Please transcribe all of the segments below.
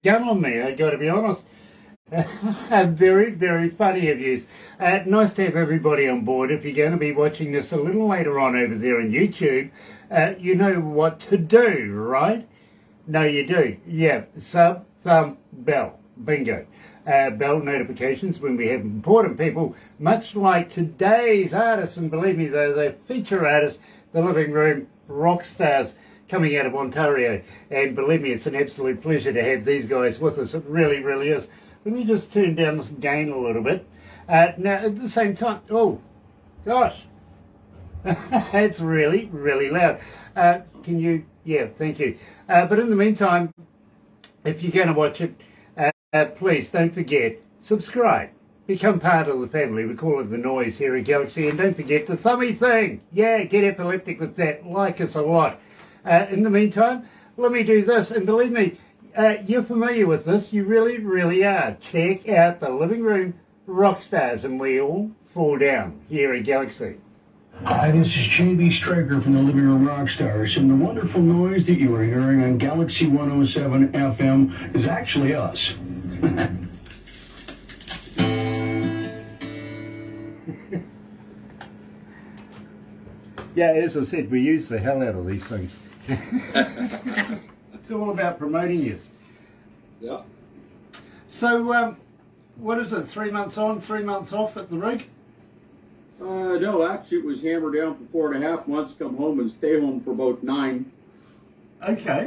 gun on me, I got to be honest. Very, very funny of you. Nice to have everybody on board. If you're going to be watching this a little later on over there on YouTube, you know what to do, right? No, you do. Yeah, sub, thumb, bell. Bingo. Bell notifications when we have important people, much like today's artists, and believe me, they're feature artists, the Livingroom Rockstars, coming out of Ontario. And believe me, it's an absolute pleasure to have these guys with us. It really, really is. Let me just turn down this gain a little bit. Now, at the same time, oh, gosh, it's really, really loud. Can you, yeah, thank you. But in the meantime, if you're going to watch it, please don't forget, subscribe. Become part of the family. We call it the noise here at Galaxy. And don't forget the thummy thing. Yeah, get epileptic with that. Like us a lot. In the meantime, let me do this. And believe me, you're familiar with this. You really, really are. Check out the Livingroom Rockstars, and we all fall down here at Galaxy. Hi, this is JB Stryker from the Livingroom Rockstars, and the wonderful noise that you are hearing on galaxy107fm is actually us. Yeah, as I said, we use the hell out of these things. It's all about promoting you. Yeah. So, what is it, 3 months on, 3 months off at the rig? No, actually it was hammered down for 4.5 months, come home and stay home for about 9. Okay.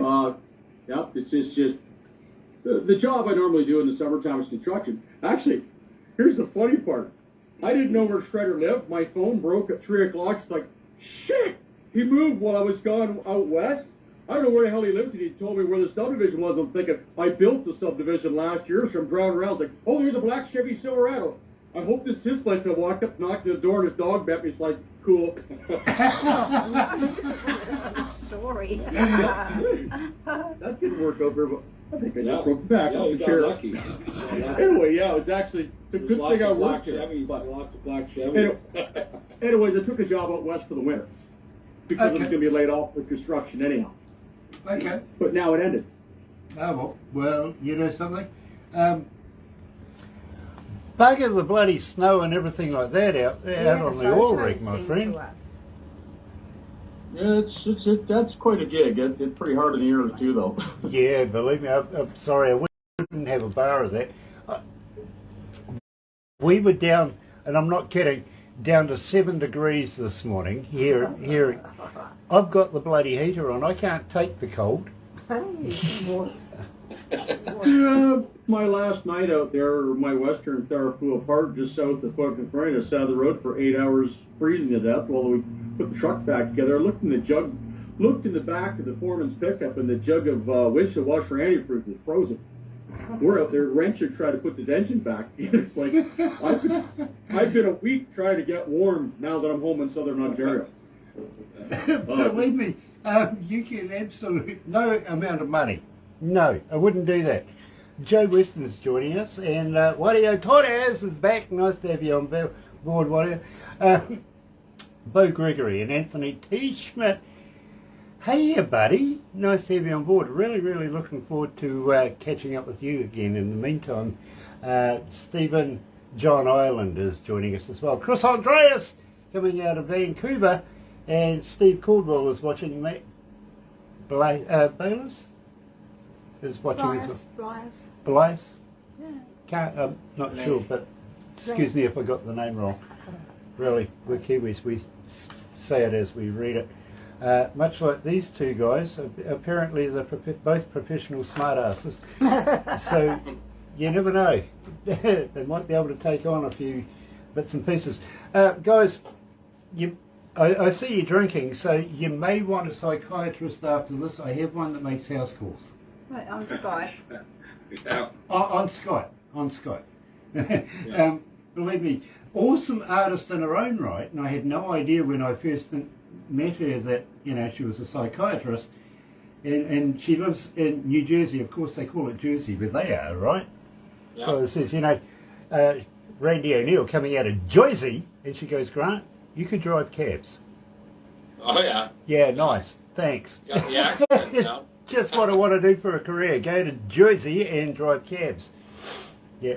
Yeah, it's just the job I normally do in the summertime is construction. Actually, here's the funny part. I didn't know where Shredder lived. My phone broke at 3 o'clock. It's like, shit, he moved while I was gone out west. I don't know where the hell he lives, and he told me where the subdivision was. I'm thinking, I built the subdivision last year, so I'm driving around like, oh, there's a black Chevy Silverado. I hope this is his place. I walked up, knocked on the door, and his dog met me. It's like, cool. Story. That didn't work out very well. I think I just broke the back. Yeah, you got lucky. Anyway, yeah, it was actually, it's a good thing I worked here. here. But Lots of black Chevys. anyways, I took a job out west for the winter because I was going to be laid off for construction anyhow. Okay. But now it ended. Oh, well, you know something? Bugger the bloody snow and everything like that out on the oil rig, my friend. Yeah, that's quite a gig. It's pretty hard in the ears too, though. Yeah, believe me, I'm sorry, I wouldn't have a bar of that. We were down, and I'm not kidding, down to 7 degrees this morning. Here, I've got the bloody heater on. I can't take the cold. Yeah, my last night out there, my western tire flew apart just south of fucking Front. I sat on the road for 8 hours freezing to death while we put the truck back together. I looked in the back of the foreman's pickup, and the jug of windshield washer antifreeze was frozen. We're out there wrenching trying to put this engine back. It's like, I've been a week trying to get warm now that I'm home in southern Ontario. Believe me, you get absolute no amount of money. No, I wouldn't do that. Joe Weston's joining us, and Wario Torres is back. Nice to have you on board, Wario. Bo Gregory and Anthony T. Schmidt. Hey, buddy. Nice to have you on board. Really, really looking forward to catching up with you again. In the meantime, Stephen John Ireland is joining us as well. Chris Andreas coming out of Vancouver, and Steve Caldwell is watching me. Bayless is watching us. Blythe? Yeah. I'm not sure, but excuse me if I got the name wrong. Really, we're Kiwis. We say it as we read it. Much like these two guys, apparently they're both professional smartasses. So you never know. They might be able to take on a few bits and pieces. Guys, I see you drinking, so you may want a psychiatrist after this. I have one that makes house calls. Right, on Skype. Yeah. On Skype. Yeah. Believe me, awesome artist in her own right, and I had no idea when I first met her that, you know, she was a psychiatrist, and she lives in New Jersey. Of course they call it Jersey, but they are, right? Yeah. So it says, you know, Randy O'Neill coming out of Jersey, and she goes, Grant, you could drive cabs. Oh yeah. Yeah, nice, thanks. Got the accent, yeah. just what I want to do for a career. Go to Jersey and drive cabs. Yeah.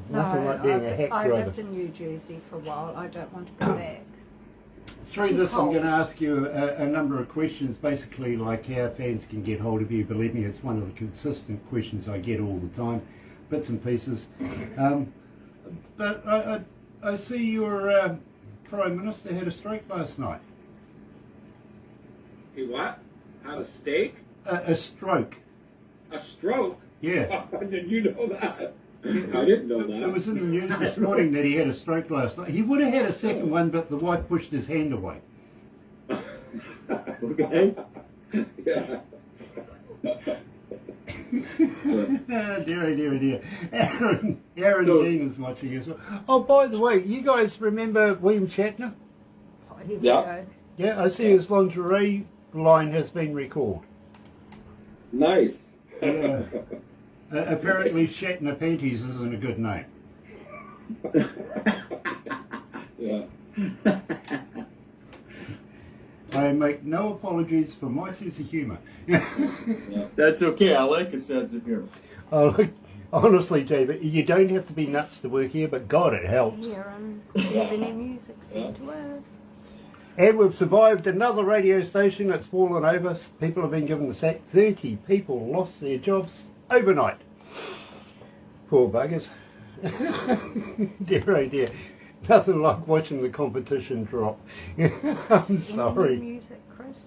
Nothing like being a hack I driver. lived in New Jersey for a while. I don't want to go back. Through too this, I'm cold. going to ask you a number of questions, basically like how fans can get hold of you. Believe me, it's one of the consistent questions I get all the time, bits and pieces. But I see your Prime Minister had a stroke last night. He what? Had a steak? A stroke. A stroke? Yeah. Did you know that? I didn't know that. It was in the news this morning that he had a stroke last night. He would have had a second one, but the wife pushed his hand away. Okay. Yeah. Oh, dear. Aaron Dean is watching as well. Oh, by the way, you guys remember William Shatner? Oh, here we Yeah. go. Yeah, I see his lingerie line has been recalled. Nice. Yeah. Apparently Shatner Panties isn't a good name. Yeah. I make no apologies for my sense of humour. That's okay. I like a sense of humor. Oh, look, honestly, David, you don't have to be nuts to work here, but God, it helps. Here and have any music sent to us. And we've survived another radio station that's fallen over. People have been given the sack. 30 people lost their jobs overnight. Poor buggers. Dear, oh dear. Nothing like watching the competition drop. I'm Any sorry. music, Chris?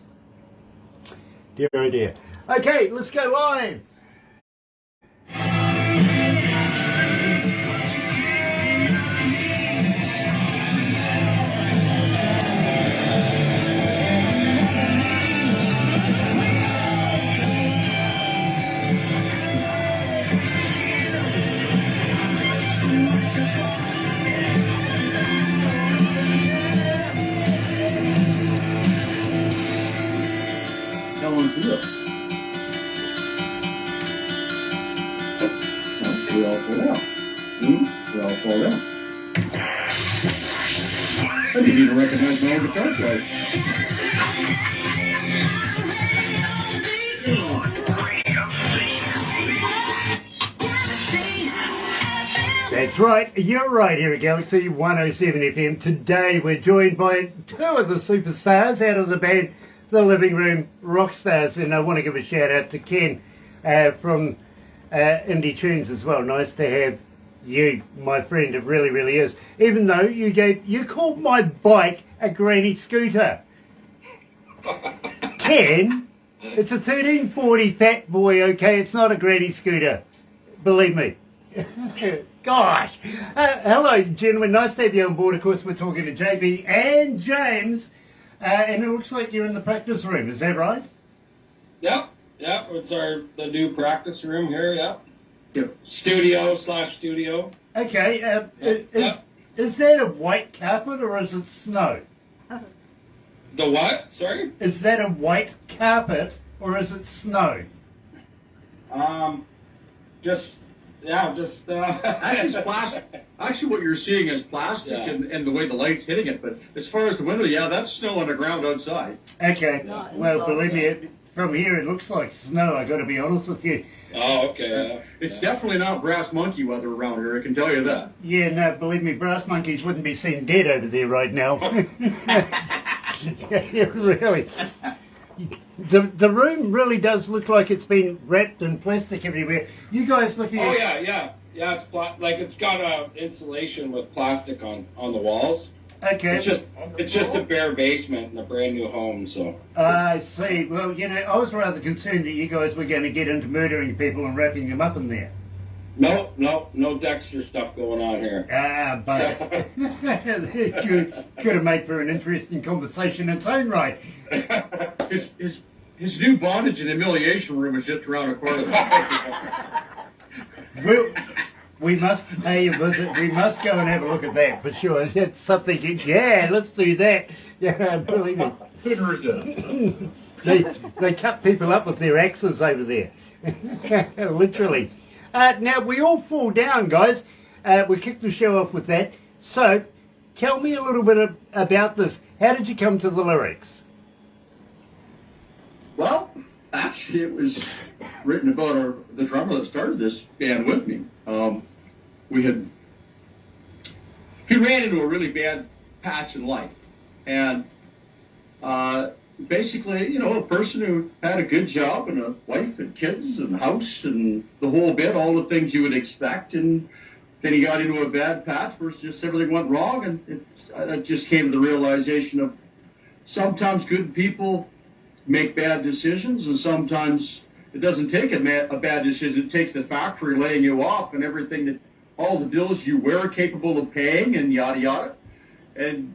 Dear, oh dear. Okay, let's go live. Tell them to it. We all fall down. We all fall down. I didn't even recognize my own guitar player. That's right, you're right here at Galaxy 107 FM. Today we're joined by two of the superstars out of the band, the Livingroom Rockstars, and I want to give a shout out to Ken from Indie Tunes as well. Nice to have you, my friend, it really, really is. Even though you called my bike a granny scooter. Ken, it's a 1340 Fat Boy, okay? It's not a granny scooter. Believe me. Gosh. Hello, gentlemen. Nice to have you on board. Of course, we're talking to JB and James. And it looks like you're in the practice room. Is that right? Yep, it's the new practice room here, yep. Studio/studio. Okay. Yep. Is that a white carpet or is it snow? The what? Sorry? Is that a white carpet or is it snow? Just Actually, it's plastic. Actually, what you're seeing is plastic Yeah. and the way the light's hitting it. But as far as the window, yeah, that's snow on the ground outside. Okay. Not Well, inside, believe yeah. me, from here it looks like snow. I got to be honest with you. Oh, okay. It's definitely not brass monkey weather around here, I can tell you that. Yeah, no, believe me, brass monkeys wouldn't be seen dead over there right now. Yeah, really. The room really does look like it's been wrapped in plastic everywhere. You guys looking Oh at... yeah. It's it's got insulation with plastic on the walls. Okay. It's just a bare basement in a brand new home. So I see. Well, you know, I was rather concerned that you guys were going to get into murdering people and wrapping them up in there. no Dexter stuff going on here. But could have made for an interesting conversation in its own right. His new bondage and humiliation room is just around the corner. We must pay a visit. We must go and have a look at that for sure. It's something. Yeah, let's do that. Yeah, believe me. Couldn't resist. They cut people up with their axes over there. Literally. Now, we all fall down, guys. We kicked the show off with that. So, tell me a little bit about this. How did you come to the lyrics? Well, Actually, it was written about the drummer that started this band with me. He ran into a really bad patch in life, and basically, a person who had a good job and a wife and kids and house and the whole bit, all the things you would expect, and then he got into a bad patch where just everything went wrong, and I just came to the realization of sometimes good people make bad decisions, and sometimes it doesn't take a bad decision. It takes the factory laying you off and everything that all the bills you were capable of paying and yada yada. And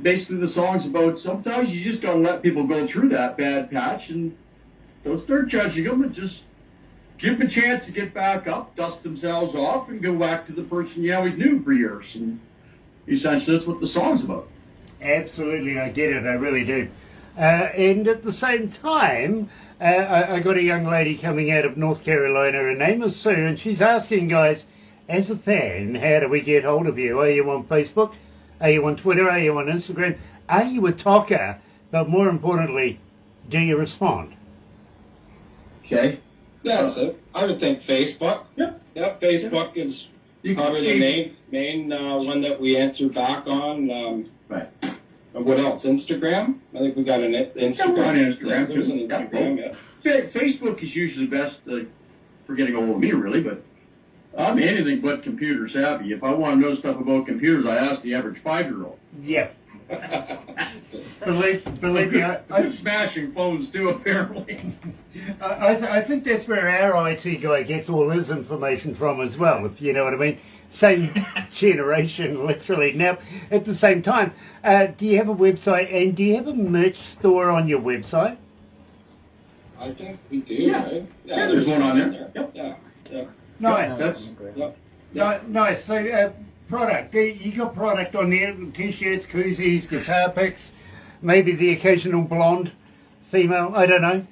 basically the song's about sometimes you just gotta let people go through that bad patch and don't start judging them, and just give them a chance to get back up, dust themselves off, and go back to the person you always knew for years. And essentially that's what the song's about. Absolutely, I get it, I really do. And at the same time, I got a young lady coming out of North Carolina. Her name is Sue, and she's asking, guys, as a fan, how do we get hold of you? Are you on Facebook? Are you on Twitter? Are you on Instagram? Are you a talker? But more importantly, do you respond? Okay. That's it. I would think Facebook. Yep. Yep, Facebook is probably the main one that we answer back on. Right. What else? Instagram? I think we got an Instagram. Yeah, we're on Instagram, Yeah, there's an too. Instagram, yeah. Facebook is usually best for getting a hold of me, really, but I'm anything but computer savvy. If I want to know stuff about computers, I ask the average 5-year-old. Yeah. Believe me, I'm smashing phones too, apparently. I think that's where our IT guy gets all his information from as well, if you know what I mean. Same generation, literally. Now, at the same time, do you have a website, and do you have a merch store on your website? I think we do, Yeah. right? Yeah, there's one on there. Yep. Yeah, yeah. Nice. That's Yep. Nice. So, product. You got product on there, T-shirts, koozies, guitar picks, maybe the occasional blonde female, I don't know.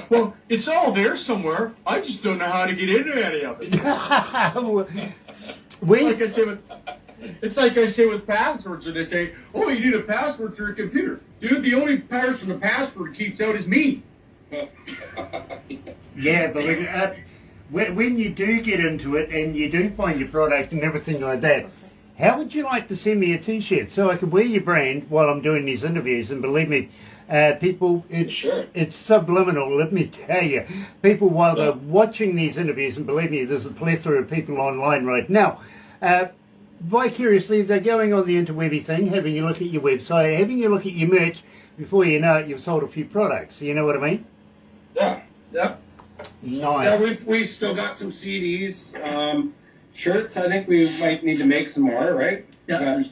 well, it's all there somewhere. I just don't know how to get into any of it. It's like I say with passwords, and they say, "Oh, you need a password for your computer." Dude, the only person the password keeps out is me. Yeah, but when you do get into it and you do find your product and everything like that, how would you like to send me a T-shirt so I can wear your brand while I'm doing these interviews? And believe me, people, it's subliminal, let me tell you. People, while they're watching these interviews, and believe me, there's a plethora of people online right now, vicariously, they're going on the interwebby thing, having a look at your website, having a look at your merch. Before you know it, you've sold a few products. You know what I mean? Yeah, yep. Nice. Yeah, we've still got some CDs. Shirts, I think we might need to make some more, right? Yeah.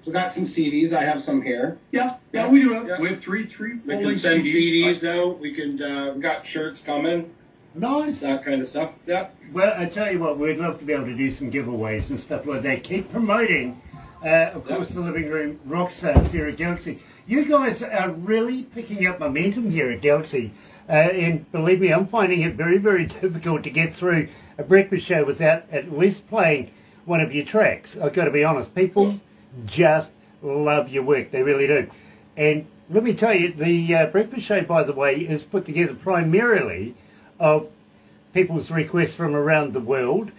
We got some CDs. I have some here. Yeah, we do have. Yeah. We have three We full can send CDs out. We can. We got shirts coming. Nice. That kind of stuff. Yeah. Well, I tell you what, we'd love to be able to do some giveaways and stuff like that. Keep promoting, of course, the Livingroom Rockstars here at Galaxy. You guys are really picking up momentum here at Galaxy. And believe me, I'm finding it very, very difficult to get through a breakfast show without at least playing one of your tracks. I've got to be honest, people just love your work. They really do. And let me tell you, the breakfast show, by the way, is put together primarily of people's requests from around the world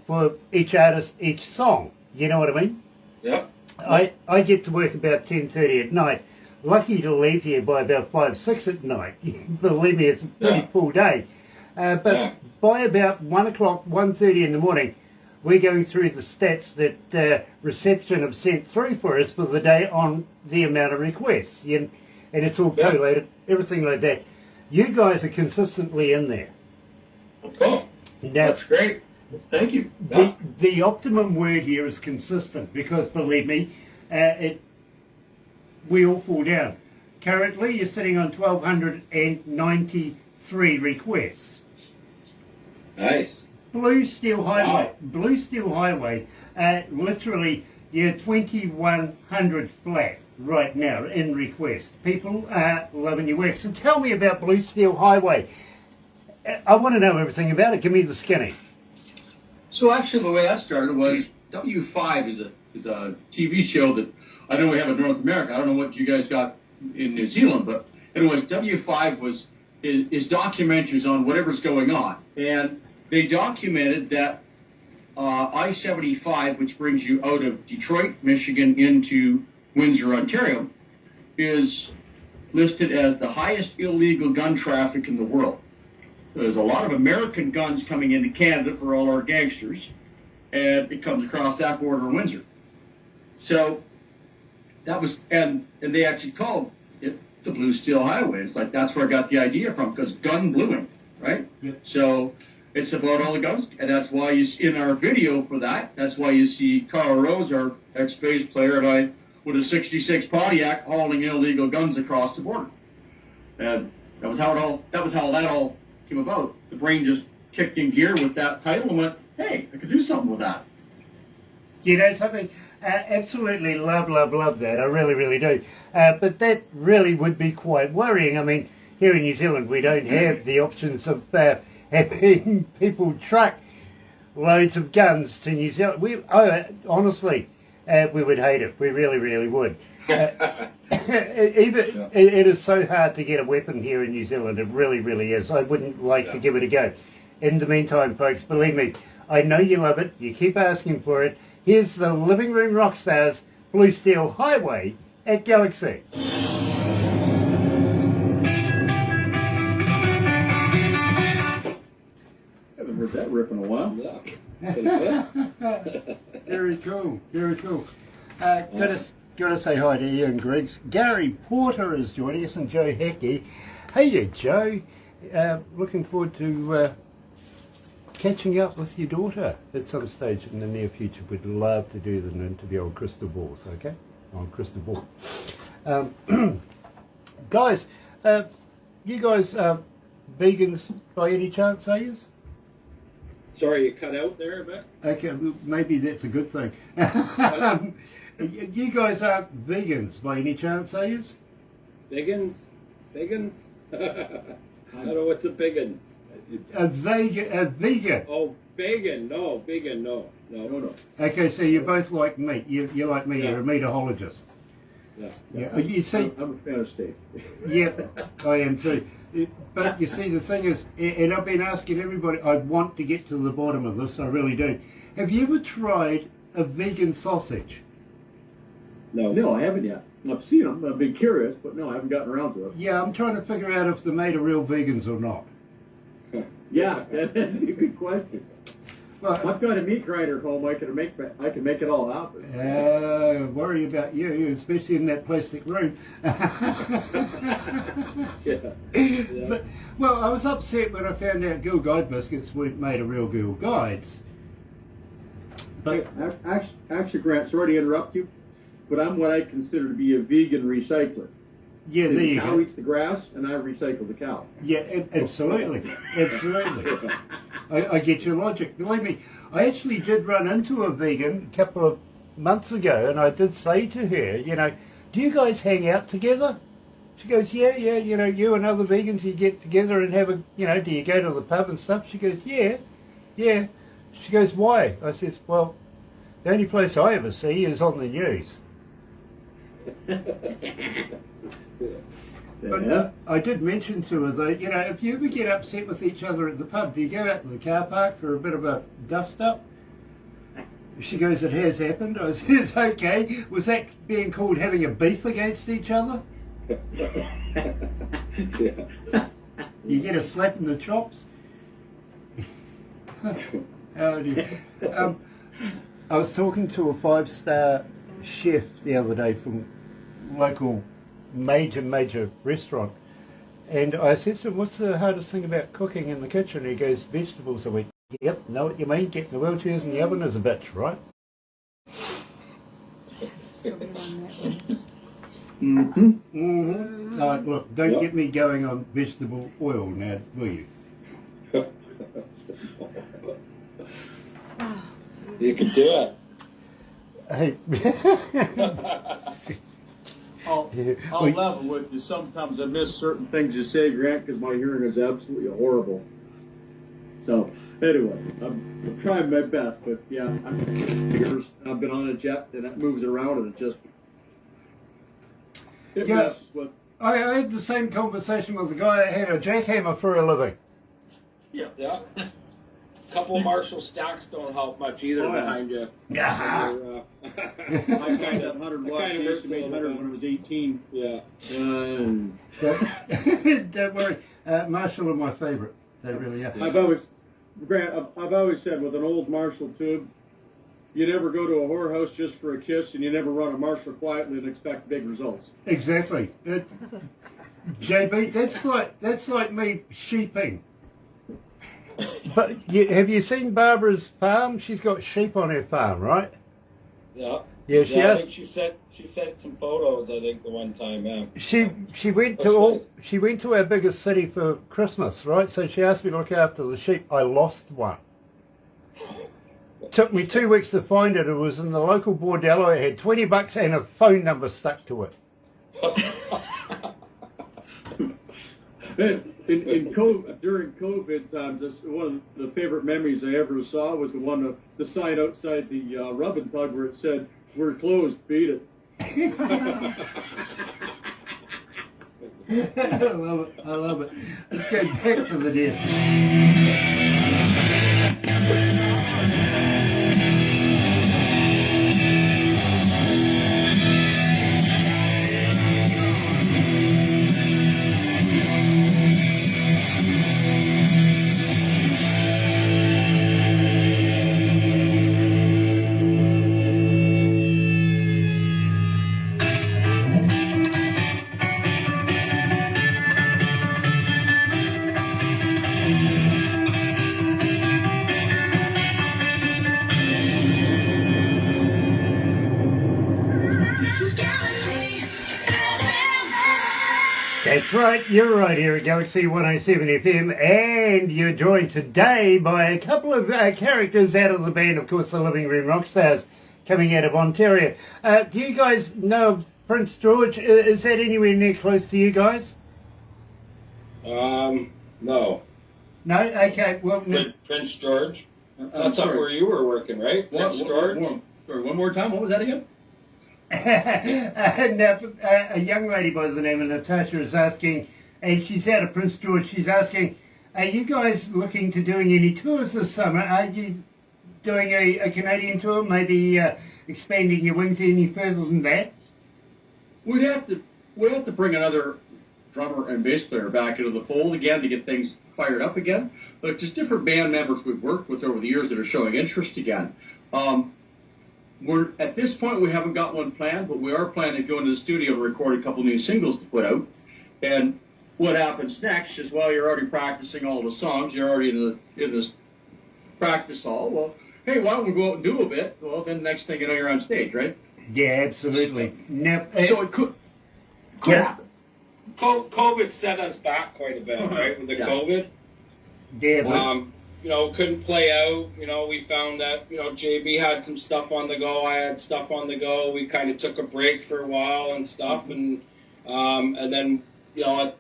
for each artist, each song. You know what I mean? Yep. I get to work about 10:30 at night. Lucky to leave here by about 5, 6 at night. Believe me, it's a pretty full day. But by about 1 o'clock, 1:30 in the morning, we're going through the stats that reception have sent through for us for the day on the amount of requests. And it's all collated, everything like that. You guys are consistently in there. Cool. Now, That's great. Thank you. the optimum word here is consistent, because believe me, we all fall down. Currently, you're sitting on 1,293 requests. Nice. Blue Steel Highway, literally, you're 2,100 flat right now in request. People are loving your work. So tell me about Blue Steel Highway. I want to know everything about it. Give me the skinny. So actually, the way that started was W5 is a TV show that I know we have in North America. I don't know what you guys got in New Zealand, but anyways, W5 was is documentaries on whatever's going on. And they documented that I-75, which brings you out of Detroit, Michigan into Windsor, Ontario, is listed as the highest illegal gun traffic in the world. There's a lot of American guns coming into Canada for all our gangsters, and it comes across that border in Windsor. So that was, and they actually called it the Blue Steel Highway. It's like, that's where I got the idea from, because gun bluing, right? Yep. So it's about all the guns, and that's why in our video for that, that's why you see Carl Rose, our ex-bass player, and I, with a 66 Pontiac hauling illegal guns across the border. And that was how that all came about. The brain just kicked in gear with that title and went, hey, I could do something with that. You know something? Absolutely love that. I really, really do. But that really would be quite worrying. I mean, here in New Zealand, we don't have the options of having people truck loads of guns to New Zealand. Honestly, we would hate it. We really, really would. It is so hard to get a weapon here in New Zealand. It really, really is. I wouldn't like to give it a go. In the meantime, folks, believe me, I know you love it. You keep asking for it. Here's the Livingroom Rockstars, Blue Steel Highway at Galaxy. Haven't heard that riff in a while. Very cool, very cool. Gotta say hi to Ian Griggs. Gary Porter is joining us, and Joe Hecky. Hey, Joe. Looking forward to catching up with your daughter at some stage in the near future. We'd love to do them interview on Crystal Balls, okay? On Crystal Ball. Guys, you guys vegans by any chance, are you? Sorry, you cut out there a bit. Okay, well, maybe that's a good thing. You guys aren't vegans by any chance, are you? Vegans? I don't know what's a vegan. A vegan. Oh, vegan. No. Okay, so you both like meat. You're like me. Yeah. You're a meatologist. Yeah. You see, I'm a fan of steak. yeah, I am too. But you see, the thing is, and I've been asking everybody, I want to get to the bottom of this, I really do. Have you ever tried a vegan sausage? No, I haven't yet. I've seen them. I've been curious, but no, I haven't gotten around to it. Yeah, I'm trying to figure out if they're made of real vegans or not. Yeah, that'd be a good question. Well, I've got a meat grinder at home. I can make it all happen. Worry about you, especially in that plastic room. Yeah. But, well, I was upset when I found out Girl Guide biscuits weren't made of real Girl Guides. But Actually, Grant, sorry to interrupt you, but I'm what I consider to be a vegan recycler. yeah, there you The cow go. eats the grass, and I recycle the cow. Yeah, absolutely, absolutely. I get your logic. Believe me, I actually did run into a vegan a couple of months ago, and I did say to her, you know, do you guys hang out together? She goes, yeah, you know, you and other vegans, you get together and have a, you know, do you go to the pub and stuff? She goes, yeah. She goes, why? I says, well, the only place I ever see is on the news. But I did mention to her though, you know, if you ever get upset with each other at the pub, do you go out to the car park for a bit of a dust up? She goes, it has happened. I says, okay, was that being called having a beef against each other? You get a slap in the chops? Oh dear. I was talking to a 5-star chef the other day from local major restaurant, and I said to him, what's the hardest thing about cooking in the kitchen? He goes, vegetables. I went, yep, know what you mean, getting the wheelchairs in the oven is a bitch, right? Look, don't get me going on vegetable oil now, will you? You can do it. Hey. I'll level with you. Sometimes I miss certain things you say, Grant, because my hearing is absolutely horrible. So, anyway, I'm trying my best, but yeah, I've been on a jet and it moves around and it Yeah. messes with I had the same conversation with the guy that had a jackhammer for a living. Yeah. A couple Marshall stacks don't help much either behind you. Yeah. I kind of 100 watts. He used to make 100 when I was 18. Yeah. Don't worry. Marshall are my favourite. They really are. I've always said with an old Marshall tube, you never go to a whorehouse just for a kiss, and you never run a Marshall quietly and expect big results. Exactly. JB, that's like me sheeping. But have you seen Barbara's farm? She's got sheep on her farm, right? Yeah. Yeah, I think she sent some photos. I think the one time. Yeah. She went to our biggest city for Christmas, right? So she asked me to look after the sheep. I lost one. Took me 2 weeks to find it. It was in the local bordello. It had $20 and a phone number stuck to it. During COVID times, one of the favorite memories I ever saw was the sign outside the rub and tug where it said, "We're closed, beat it." I love it. Let's go back to the desk. That's right, you're right here at galaxy107fm, and you're joined today by a couple of characters out of the band, of course, the Livingroom Rockstars, coming out of Ontario. Do you guys know of Prince George? Is that anywhere near close to you guys? No. No? Okay, well... Prince George? That's up where you were working, right? Prince George? Sorry, one more time. What was that again? And a young lady by the name of Natasha is asking, and she's out of Prince George, she's asking, are you guys looking to doing any tours this summer? Are you doing a Canadian tour, maybe expanding your wings any further than that? We'd have to bring another drummer and bass player back into the fold again to get things fired up again. But just different band members we've worked with over the years that are showing interest again. At this point, we haven't got one planned, but we are planning to go into the studio and record a couple new singles to put out. And what happens next is, while you're already practicing all the songs, you're already in this practice hall. Well, hey, why don't we go out and do a bit? Well, then next thing you know, you're on stage, right? Yeah, absolutely. So it could happen. COVID set us back quite a bit, right? With the COVID. Yeah, but... couldn't play out. We found that, JB had some stuff on the go. I had stuff on the go. We kind of took a break for a while and stuff. And then,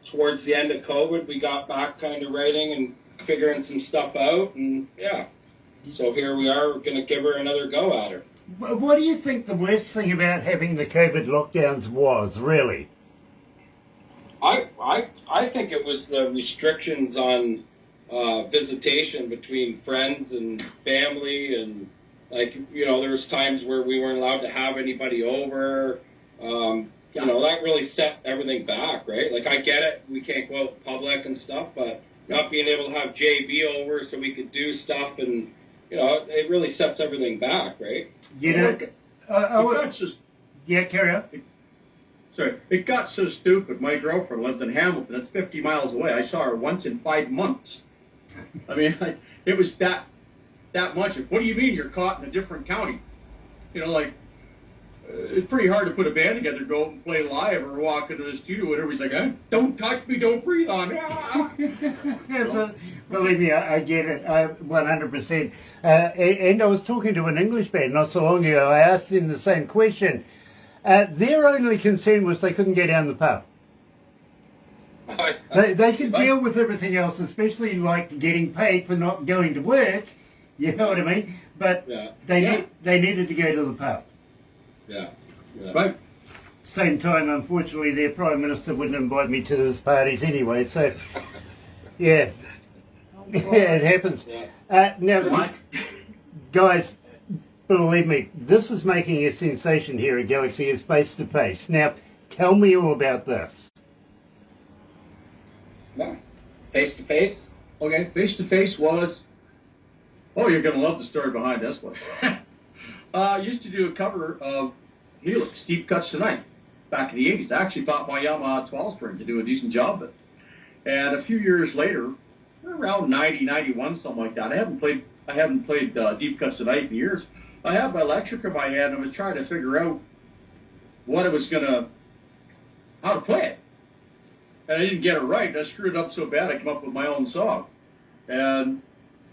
towards the end of COVID, we got back kind of writing and figuring some stuff out. And, yeah. So here we are. We're going to give her another go at her. What do you think the worst thing about having the COVID lockdowns was, really? I think it was the restrictions on visitation between friends and family, and there was times where we weren't allowed to have anybody over. That really set everything back, right? Like, I get it, we can't go out in public and stuff, but not being able to have JB over so we could do stuff, and it really sets everything back, right? Carry on. Sorry, it got so stupid. My girlfriend lived in Hamilton. It's 50 miles away. I saw her once in 5 months. I mean, it was that much. What do you mean you're caught in a different county? It's pretty hard to put a band together, go out and play live, or walk into the studio and everybody's like, don't touch me, don't breathe on me. Believe me, I get it, 100%. And I was talking to an English band not so long ago. I asked them the same question. Their only concern was they couldn't get down the pub. They could deal with everything else, especially like getting paid for not going to work. You know what I mean? But they needed to go to the pub. Yeah. Right. Same time, unfortunately, their Prime Minister wouldn't invite me to those parties anyway, so, yeah. Yeah, it happens. Now, guys, believe me, this is making a sensation here at Galaxy is Face to Face. Now, tell me all about this. Face to face? Okay, Face to Face was, oh, you're going to love the story behind this one. I used to do a cover of Helix, Deep Cuts Tonight, back in the 80s. I actually bought my Yamaha 12-string to do a decent job of it. And a few years later, around 90, 91, something like that, I haven't played Deep Cuts Tonight in years. I had my electric in my hand and I was trying to figure out how to play it. And I didn't get it right. I screwed it up so bad I came up with my own song. And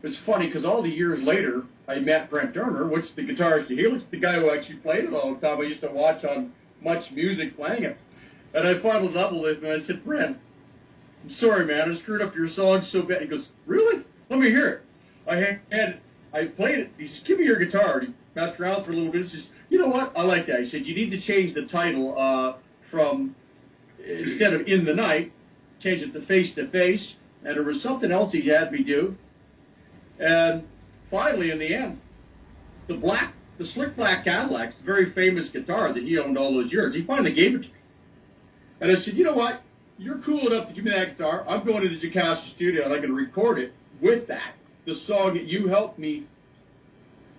it's funny because all the years later, I met Brent Turner, which is the guitarist to Helix, the guy who actually played it all the time. I used to watch on Much Music playing it. And I followed level with him and I said, Brent, I'm sorry, man, I screwed up your song so bad. He goes, really? Let me hear it. I played it. He says, give me your guitar. And he messed around for a little bit. He says, you know what? I like that. He said, you need to change the title from, instead of In the Night, change it to Face to Face. And there was something else he had me do. And finally, in the end, the slick black Cadillac, the very famous guitar that he owned all those years, he finally gave it to me. And I said, you know what? You're cool enough to give me that guitar. I'm going to the Jacassi studio and I'm going to record it with that. The song that you helped me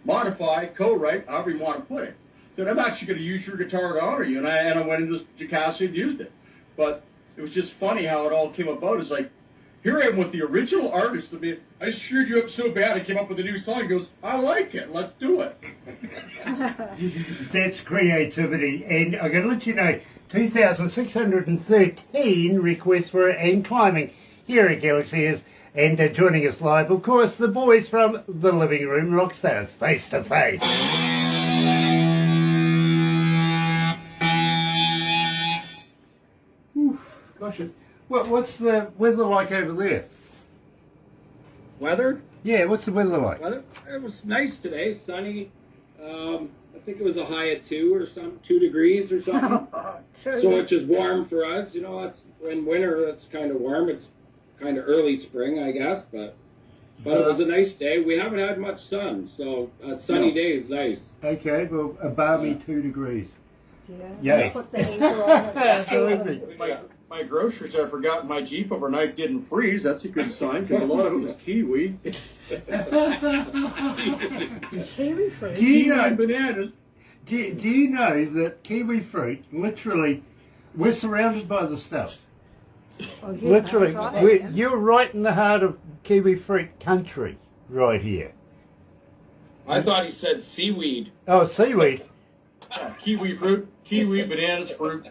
modify, co-write, however you want to put it. So I'm actually going to use your guitar to honor you. And I went into Jacassi and used it. But it was just funny how it all came about. It's like, here I am with the original artist. I screwed you up so bad I came up with a new song. He goes, I like it. Let's do it. That's creativity. And I'm going to let you know, 2,613 requests for and climbing here at Galaxy is. And joining us live, of course, the boys from the Livingroom Rockstars, Face to Face. Gosh, what's the weather like over there? Weather? Yeah, what's the weather like? Weather? It was nice today, sunny. I think it was a high of 2 degrees or something. So which is warm for us. You know, that's in winter. That's kind of warm. It's kind of early spring, I guess, but it was a nice day. We haven't had much sun, so a sunny day is nice. Okay, well, a balmy 2 degrees. Yeah. Yay. Put the heater on. Absolutely. My groceries I forgot in my Jeep overnight didn't freeze. That's a good sign because a lot of it was kiwi. Kiwi fruit. Do you know, Bananas. do you know that kiwi fruit, literally, we're surrounded by the stuff. Oh, yeah, Literally, that's right. you're right in the heart of kiwi fruit country, right here. I thought he said seaweed. Oh, seaweed. Kiwi fruit, kiwi, bananas, fruit.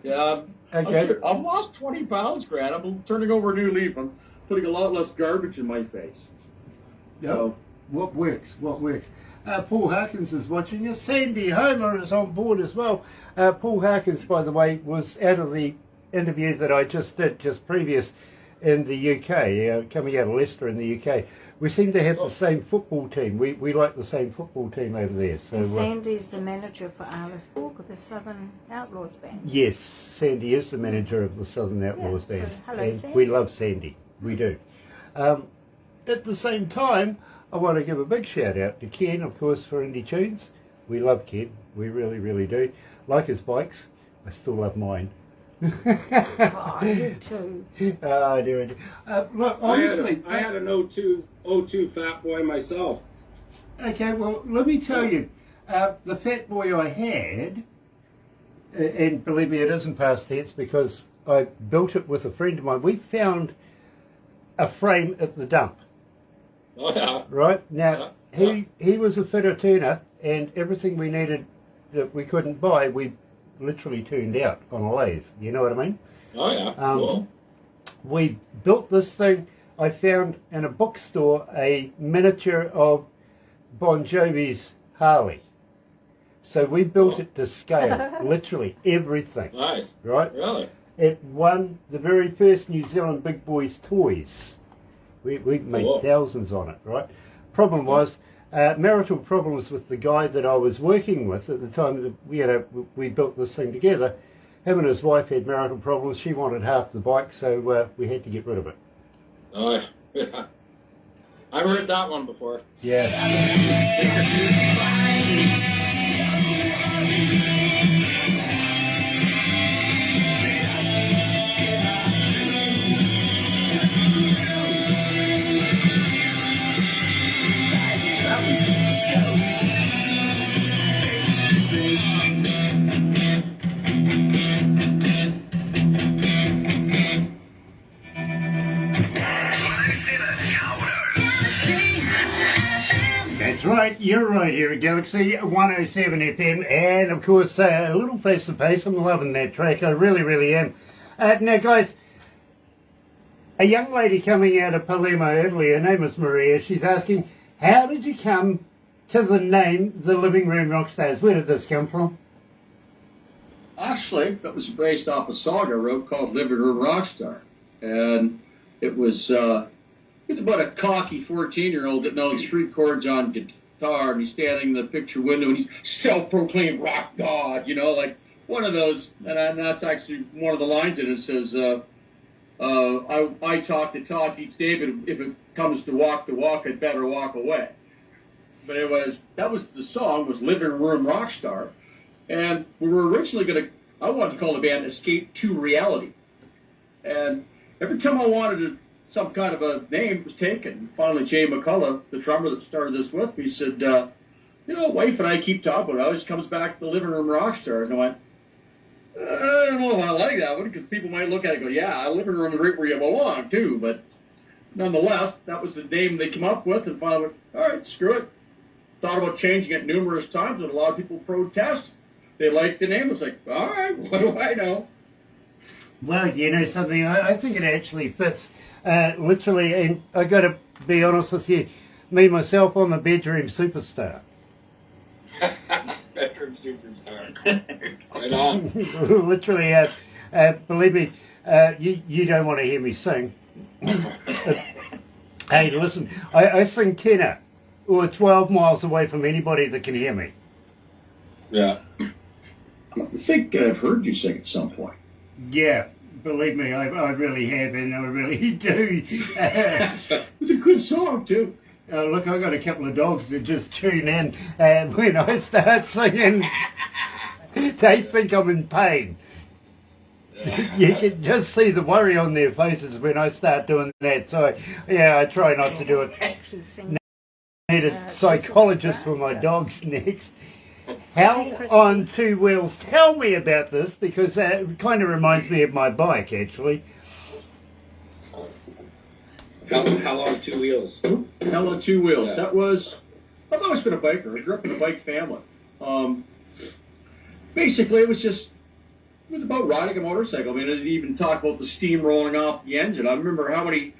Okay. I've lost 20 pounds, Grant. I'm turning over a new leaf. I'm putting a lot less garbage in my face. So, what works? What works? Paul Harkins is watching us. Sandy Homer is on board as well. Paul Harkins, by the way, was out of the interview that I just did just previous in the UK, coming out of Leicester in the UK. We seem to have the same football team. We like the same football team over there. So Sandy's the manager for Amersfoort of the Southern Outlaws band. yes, Sandy is the manager of the Southern Outlaws so band. hello, and Sandy. we love Sandy. We do. At the same time, I want to give a big shout out to Ken, of course, for Indie Tunes. We love Ken. We really, really do. Like his bikes. I still love mine. Oh, you too. Oh, dear. Look, honestly, I had an 02 Fat Boy myself. okay, well, let me tell you, the Fat Boy I had, and believe me, it isn't past tense because I built it with a friend of mine. We found a frame at the dump, Oh yeah. right? Now, he was a fitter turner, and everything we needed that we couldn't buy, we literally turned out on a lathe. You know what I mean? Oh yeah. Cool. We built this thing. I found in a bookstore a miniature of Bon Jovi's Harley. So we built it to scale, literally everything. Nice. Right? Really? It won the very first New Zealand Big Boys Toys. We made Cool. thousands on it, right? Problem was, marital problems with the guy that I was working with at the time that we built this thing together. him and his wife had marital problems. She wanted half the bike, so we had to get rid of it. Oh, yeah. I've heard that one before. Yeah. That's right, you're right here at Galaxy 107 FM, and of course a little face to face. I'm loving that track, I really, really am. Now guys, a young lady coming out of Palermo, Italy, her name is Maria. She's asking, how did you come to the name the Livingroom Rockstars? Where did this come from? Actually, that was based off a song I wrote called Livingroom Rockstar. And it was, it's about a cocky 14-year-old that knows 3 chords on guitar, and he's standing in the picture window, and he's self-proclaimed rock god, you know, like one of those. And that's actually one of the lines in it. It says, I talk the talk each day, but if it comes to walk the walk, I'd better walk away. But that was the song, was Livingroom Rockstar. And we were originally I wanted to call the band Escape to Reality. And every time I wanted some kind of a name, it was taken. Finally, Jay McCullough, the drummer that started this with me, said, wife and I keep talking about it. It always comes back to the Livingroom Rockstars. And I went, I don't know if I like that one, because people might look at it and go, yeah, living room is right where you belong, too. But nonetheless, that was the name they came up with, and finally went, all right, screw it. Thought about changing it numerous times, and a lot of people protest. They liked the name. It's like, all right, what do I know? Well, you know something, I think it actually fits literally, and I got to be honest with you, me, myself, I'm a bedroom superstar. Bedroom superstar. Right on. Literally, believe me, you don't want to hear me sing. Hey, listen, I sing tenor, or 12 miles away from anybody that can hear me. Yeah. I think I've heard you sing at some point. Yeah, believe me, I really have, and I really do. It's a good song, too. Look, I got a couple of dogs that just tune in when I start singing. They think I'm in pain. You can just see the worry on their faces when I start doing that. So, yeah, I try not to do it. I need a psychologist for my dogs next. Hell on Two Wheels. Tell me about this, because it kind of reminds me of my bike, actually. Hell on Two Wheels. Hell on Two Wheels. Yeah. I've always been a biker. I grew up in a bike family. Basically, it was about riding a motorcycle. I mean, I didn't even talk about the steam rolling off the engine. I remember how many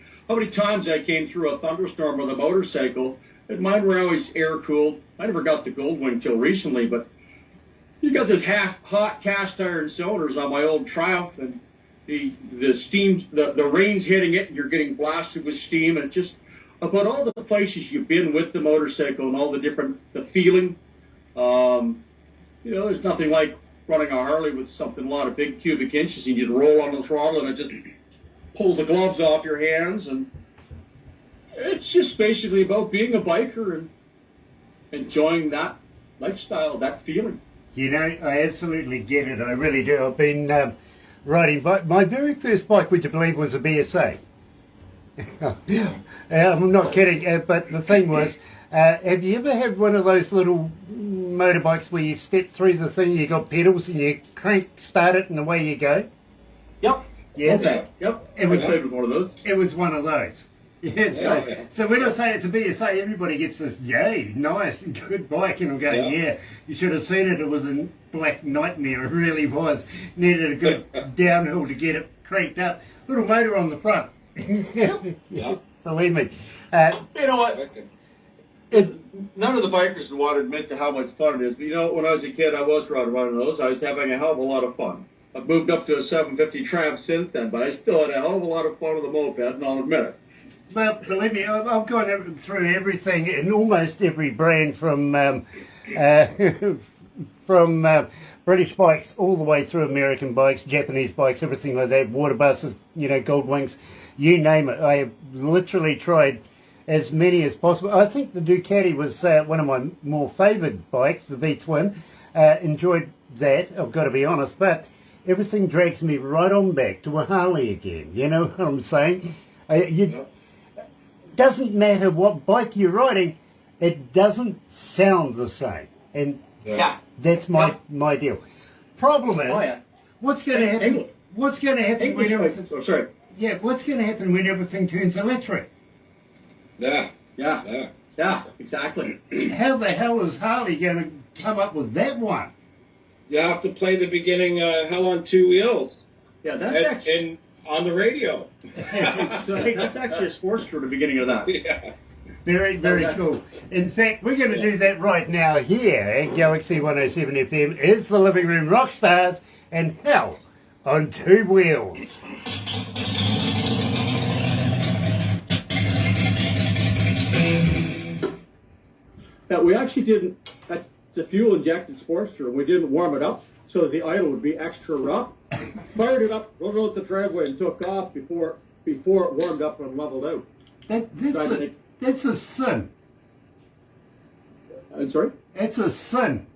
times I came through a thunderstorm with a motorcycle. And mine were always air-cooled. I never got the Goldwing till recently, but you got this hot cast iron cylinders on my old Triumph, and the steam, the rain's hitting it, and you're getting blasted with steam, and it's just about all the places you've been with the motorcycle and all the feeling. There's nothing like running a Harley with a lot of big cubic inches, and you roll on the throttle, and it just pulls the gloves off your hands, and it's just basically about being a biker and enjoying that lifestyle, that feeling. You know, I absolutely get it. I really do. I've been riding bike. My very first bike, would you believe, was a BSA. I'm not kidding. But the thing was, have you ever had one of those little motorbikes where you step through the thing, you got pedals, and you start it, and away you go? Yep. Yeah. Okay. Yep. I was played with one of those. It was one of those. Yeah, so when I say it's a BSA, everybody gets this, yay, nice, good bike, and I'm going, yeah, you should have seen it. It was a black nightmare, it really was. Needed a good downhill to get it cranked up. Little motor on the front. Yeah. Believe me. You know what? None of the bikers would want to admit to how much fun it is. But when I was a kid, I was riding one of those. I was having a hell of a lot of fun. I've moved up to a 750 Triumph since then, but I still had a hell of a lot of fun with the moped, and I'll admit it. Well, believe me, I've gone through everything in almost every brand, from from British bikes all the way through American bikes, Japanese bikes, everything like that, water buses, gold wings, you name it. I have literally tried as many as possible. I think the Ducati was one of my more favoured bikes, the V-Twin. Enjoyed that, I've got to be honest, but everything drags me right on back to a Harley again. You know what I'm saying? Doesn't matter what bike you're riding, it doesn't sound the same. And that's my deal. Problem is, what's going to happen? What's going to happen when everything? Oh, sorry. Yeah, what's going to happen when everything turns electric? Yeah, exactly. How the hell is Harley going to come up with that one? You have to play the beginning Hell on Two Wheels. Yeah, that's actually on the radio. that's actually a Sportster at the beginning of that. Yeah. Very, very cool. In fact, we're going to do that right now here at Galaxy 107 FM. It's the Livingroom Rockstars and Hell on Two Wheels. Now, we actually didn't, that's a fuel-injected Sportster, we didn't warm it up so that the idle would be extra rough. Fired it up, rode out the driveway and took off before it warmed up and leveled out. That's a sin. I'm sorry? That's a sin.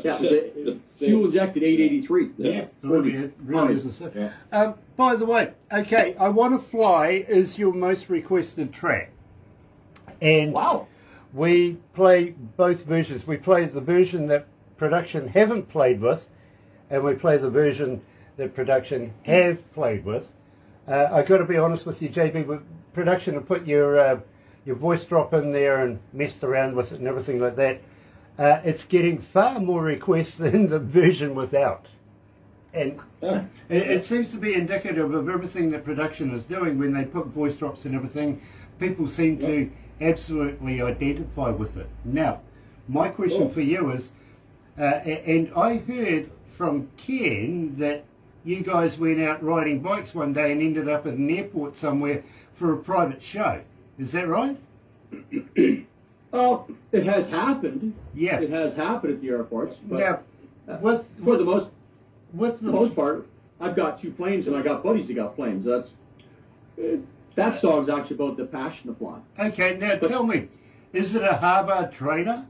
Yeah, the fuel-injected 883. Yeah, it really is a sin. Yeah. By the way, okay, I Want to Fly is your most requested track. And Wow. we play both versions. We play the version that production haven't played with, and we play the version that production have played with. I got to be honest with you, JB, with production have put your voice drop in there and messed around with it and everything like that. It's getting far more requests than the version without. And it seems to be indicative of everything that production is doing when they put voice drops and everything. People seem to absolutely identify with it. Now, my question for you is, and I heard from Ken that you guys went out riding bikes one day and ended up at an airport somewhere for a private show. Is that right? It has happened. Yeah. It has happened at the airports. But Now, for the the most part, I've got two planes and I got buddies that got planes. That song's actually about the passion of flying. Okay, now tell me, is it a Harvard trainer?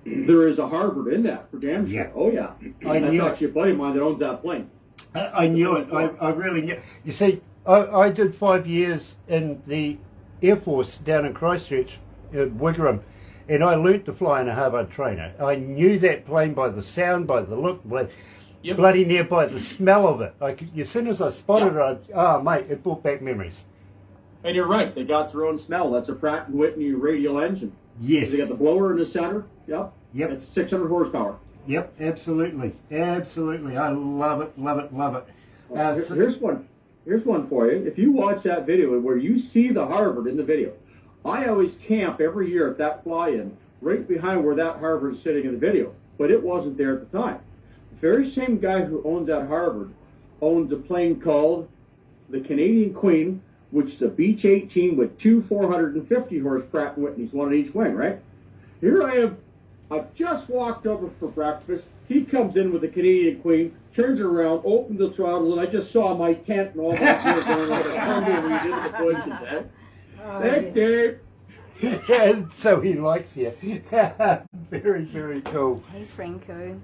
There is a Harvard in that, for damn sure. Yeah. Oh, yeah. That's actually a buddy of mine that owns that plane. I knew it. I really knew. You see, I did 5 years in the Air Force down in Christchurch, Wigram, and I learnt to fly in a Harvard trainer. I knew that plane by the sound, by the look, bloody near by the smell of it. As soon as I spotted it, mate, it brought back memories. And you're right. They got their own smell. That's a Pratt & Whitney radial engine. Yes. They got the blower in the center. Yep. It's 600 horsepower. Yep, absolutely. Absolutely. I love it, love it, love it. Here's one for you. If you watch that video where you see the Harvard in the video, I always camp every year at that fly-in right behind where that Harvard is sitting in the video, but it wasn't there at the time. The very same guy who owns that Harvard owns a plane called the Canadian Queen, which is a Beech 18 with two 450 horse Pratt & Whitneys, one on each wing, right? Here I am. I've just walked over for breakfast. He comes in with the Canadian Queen, turns around, opens the throttle, and I just saw my tent and all that gear going like a tumbleweed into the bushes, eh? Thank Dave. Yeah, so he likes you. Very, very cool. Hey, Franco.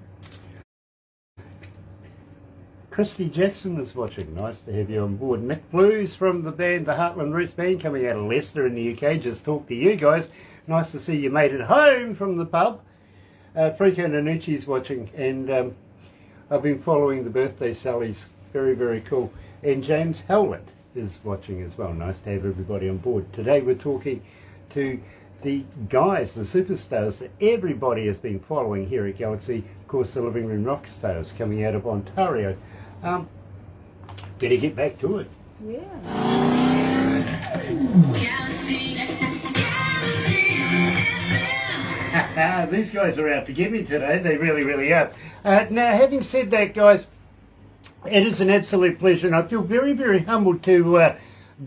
Christy Jackson is watching. Nice to have you on board. Nick Blues from the band, the Heartland Roots Band, coming out of Leicester in the UK. Just talked to you guys. Nice to see you made it home from the pub. Franco Nanucci's watching, and I've been following the birthday sallies. Very, very cool. And James Howlett is watching as well. Nice to have everybody on board. Today we're talking to the guys, the superstars that everybody has been following here at Galaxy. Of course, the Livingroom Rockstars coming out of Ontario. Better get back to it. Yeah. These guys are out to get me today. They really, really are. Now, having said that, guys, it is an absolute pleasure, and I feel very, very humbled to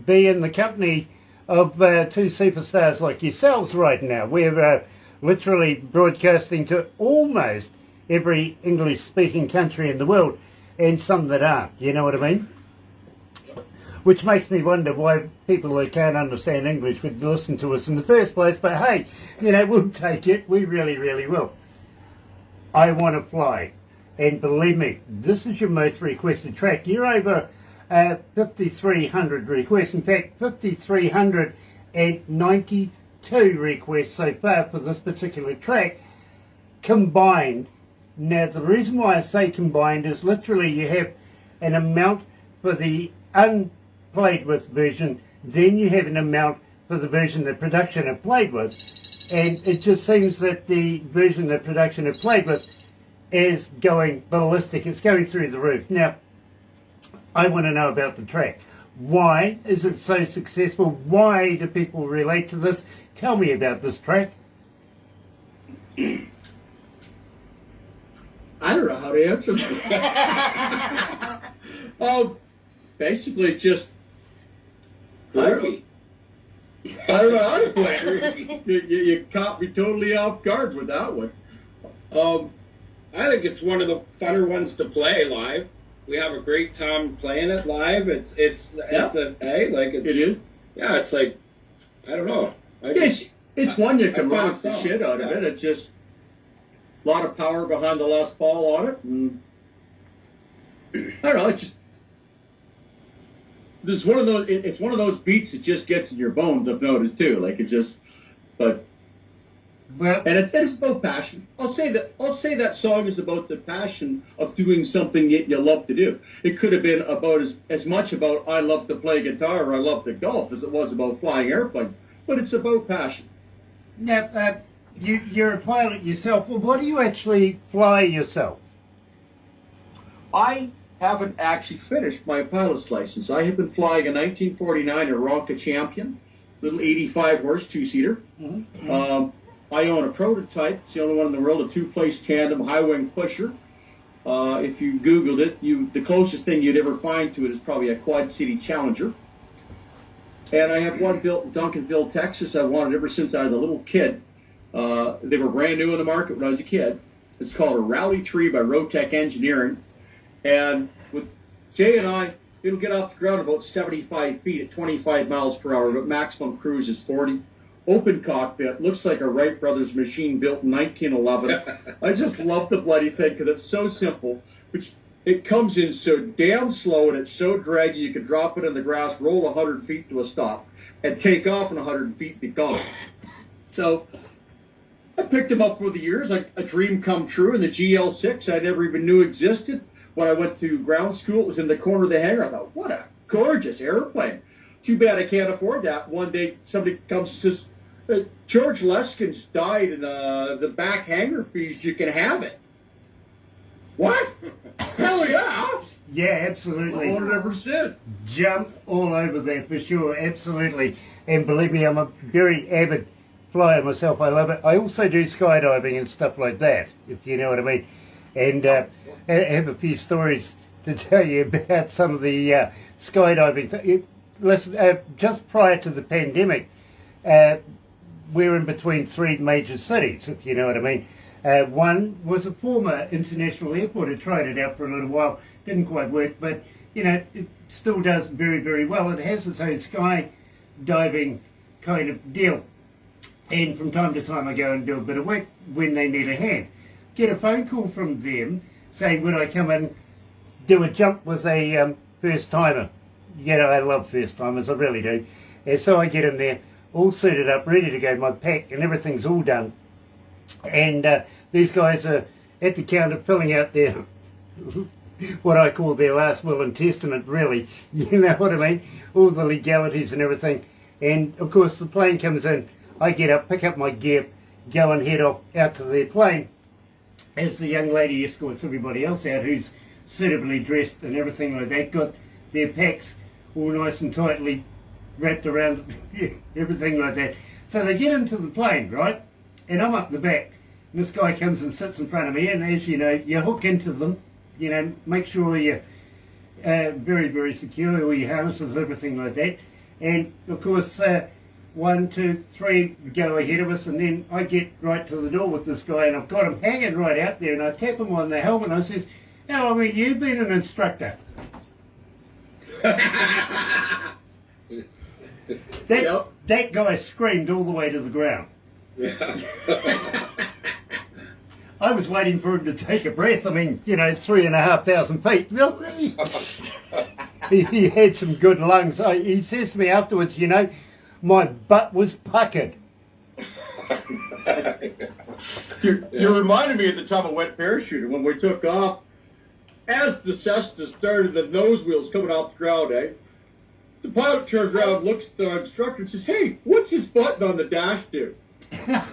be in the company of two superstars like yourselves right now. We're literally broadcasting to almost every English-speaking country in the world, and some that aren't, you know what I mean? Which makes me wonder why people who can't understand English would listen to us in the first place, but hey, you know, we'll take it, we really, really will. I Want to Fly, and believe me, this is your most requested track. You're over 5,300 requests, in fact 5,392 requests so far for this particular track, combined. Now the reason why I say combined is literally you have an amount for the unplayed with version, then you have an amount for the version that production have played with, and it just seems that the version that production have played with is going ballistic. It's going through the roof. Now I want to know about the track. Why is it so successful? Why do people relate to this? Tell me about this track. I don't know how to answer that. Basically, it's just I don't know how to play it. You caught me totally off guard with that one. I think it's one of the funner ones to play live. We have a great time playing it live. It is. Yeah, it's like, I don't know. It's one you can rock the shit out of it. It's just a lot of power behind the Les Paul on it. And I don't know. It's one of those. It's one of those beats that just gets in your bones. I've noticed too. Like it just, but. Well, and it's about passion. I'll say that song is about the passion of doing something you love to do. It could have been about as much about I love to play guitar or I love to golf as it was about flying airplanes. But it's about passion. Now, you're a pilot yourself. Well, what do you actually fly yourself? I haven't actually finished my pilot's license. I have been flying a 1949 Aronca Champion, little 85-horse two-seater. Mm-hmm. I own a prototype. It's the only one in the world, a two-place tandem high-wing pusher. If you Googled it, the closest thing you'd ever find to it is probably a Quad City Challenger. And I have one built in Duncanville, Texas. I wanted ever since I was a little kid. They were brand new in the market when I was a kid. It's called a Rally 3 by Rotec Engineering. And with Jay and I, it'll get off the ground about 75 feet at 25 miles per hour, but maximum cruise is 40. Open cockpit, looks like a Wright Brothers machine built in 1911. I just love the bloody thing because it's so simple, which it comes in so damn slow and it's so draggy you can drop it in the grass, roll 100 feet to a stop, and take off in 100 feet and be gone. So I picked them up over the years, like a dream come true, and the GL6 I never even knew existed. When I went to ground school, it was in the corner of the hangar. I thought, what a gorgeous airplane. Too bad I can't afford that. One day somebody comes and says, George Leskins died in the back hangar fees. You can have it. What? Hell yeah. Yeah, absolutely. I won't ever sit. Jump all over that for sure, absolutely. And believe me, I'm a very avid flyer myself. I love it. I also do skydiving and stuff like that, if you know what I mean. And I have a few stories to tell you about some of the skydiving. Listen, just prior to the pandemic, we're in between three major cities, if you know what I mean. One was a former international airport. It tried it out for a little while, didn't quite work, but you know, it still does very, very well. It has its own skydiving kind of deal. And from time to time I go and do a bit of work when they need a hand. Get a phone call from them saying, would I come and do a jump with a first-timer? You know, I love first-timers, I really do. And so I get in there, all suited up, ready to go, my pack and everything's all done. And these guys are at the counter filling out their, what I call their last will and testament, really. You know what I mean? All the legalities and everything. And, of course, the plane comes in. I get up, pick up my gear, go and head off out to their plane as the young lady escorts everybody else out who's suitably dressed and everything like that, got their packs all nice and tightly wrapped around everything like that. So they get into the plane, right? And I'm up the back. And this guy comes and sits in front of me, and as you know, you hook into them, you know, make sure you're very, very secure, all your harnesses, everything like that. And of course, 1, 2, 3 go ahead of us, and then I get right to the door with this guy, and I've got him hanging right out there, and I tap him on the helmet, and I says, "How long have you been an instructor?" That guy screamed all the way to the ground. I was waiting for him to take a breath. I mean, 3,500 feet. He had some good lungs. He says to me afterwards, my butt was puckered. You reminded me at the time of wet parachuting when we took off. As the Cessna started, the nose wheels coming off the ground, the pilot turns around, looks at the instructor, and says, "Hey, what's this button on the dash do?" And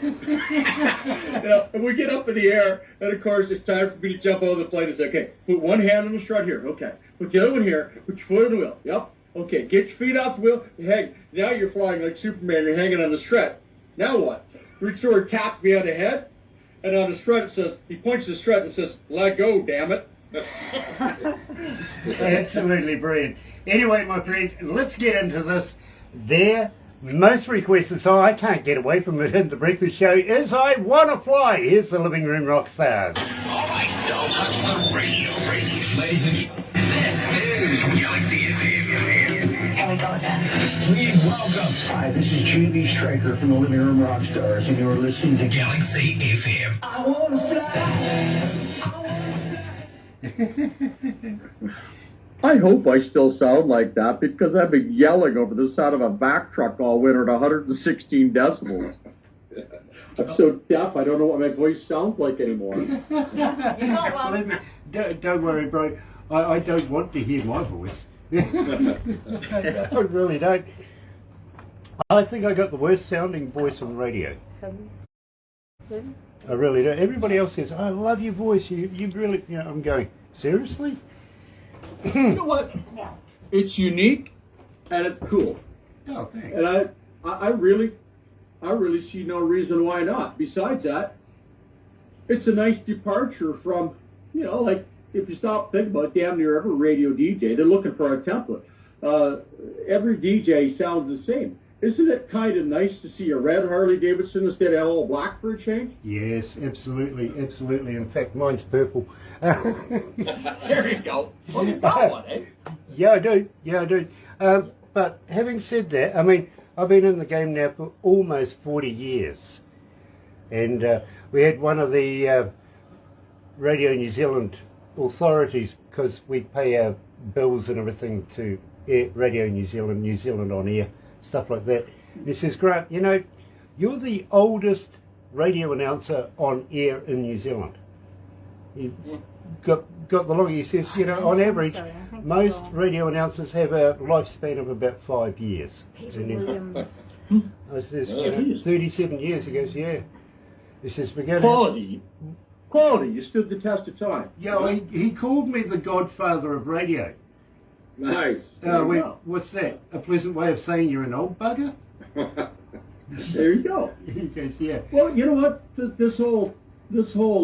we get up in the air, and of course it's time for me to jump out of the plane and say, "Okay, put one hand on the strut here. Okay, put the other one here. Put your foot on the wheel. Yep. Okay, get your feet off the wheel. Hang. Now you're flying like Superman. You're hanging on the strut. Now what?" Rich Stewart tapped me on the head, and on the strut it says, he points to the strut and says, "Let go, damn it." Absolutely brilliant. Anyway, my friend, let's get into this. Their most requested song, I can't get away from it in the breakfast show, is "I Wanna Fly." Here's the Livingroom Rockstars. All right, don't touch the radio. Ladies and gentlemen, this is Galaxy FM. Here we go again. We welcome. Hi, this is JB Stryker from the Livingroom Rockstars, and you're listening to Galaxy FM. I wanna fly. I hope I still sound like that because I've been yelling over the sound of a vac truck all winter at 116 decibels. I'm so deaf, I don't know what my voice sounds like anymore. Believe me, don't worry, bro. I don't want to hear my voice. I really don't. I think I got the worst sounding voice on the radio. I really do. Everybody else says, "I love your voice. You really," I'm going, seriously? You know what? It's unique and it's cool. Oh, thanks. And I really see no reason why not. Besides that, it's a nice departure from, like if you stop thinking about it, damn near every radio DJ, they're looking for a template. Every DJ sounds the same. Isn't it kind of nice to see a red Harley Davidson instead of all black for a change? Yes, absolutely. In fact, mine's purple. There you go. Well, you got one, eh? Yeah, I do. But having said that, I mean, I've been in the game now for almost 40 years. And we had one of the Radio New Zealand authorities, because we pay our bills and everything to Radio New Zealand on Air, stuff like that. And he says, "Grant, you're the oldest radio announcer on air in New Zealand." He got the longest. He says, on average, most radio announcers have a lifespan of about 5 years. Peter Williams. I says, 37 years. He goes, "Yeah." He says, "We're going Quality. You stood the test of time. Yeah, he called me the godfather of radio. Nice. What's that? A pleasant way of saying you're an old bugger? There you go. He goes, "Yeah." Well, you know what? This whole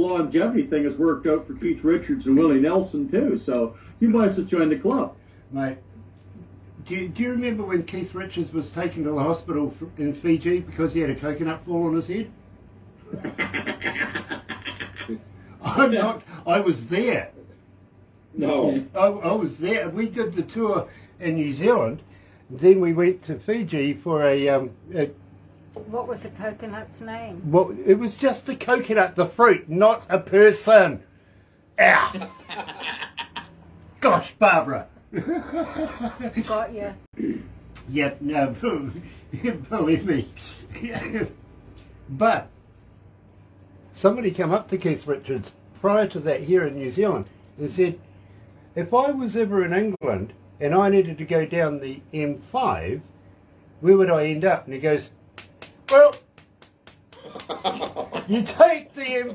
longevity thing has worked out for Keith Richards and Willie Nelson too. So you might as well join the club, mate. Do you remember when Keith Richards was taken to the hospital in Fiji because he had a coconut fall on his head? I was there. No. I was there. We did the tour in New Zealand. Then we went to Fiji for a What was the coconut's name? well, it was just a coconut, the fruit, not a person. Ow! Gosh, Barbara. Got you. Yep, no, believe me. But somebody came up to Keith Richards prior to that here in New Zealand and said, if I was ever in England and I needed to go down the M5, where would I end up? And he goes, well, you take the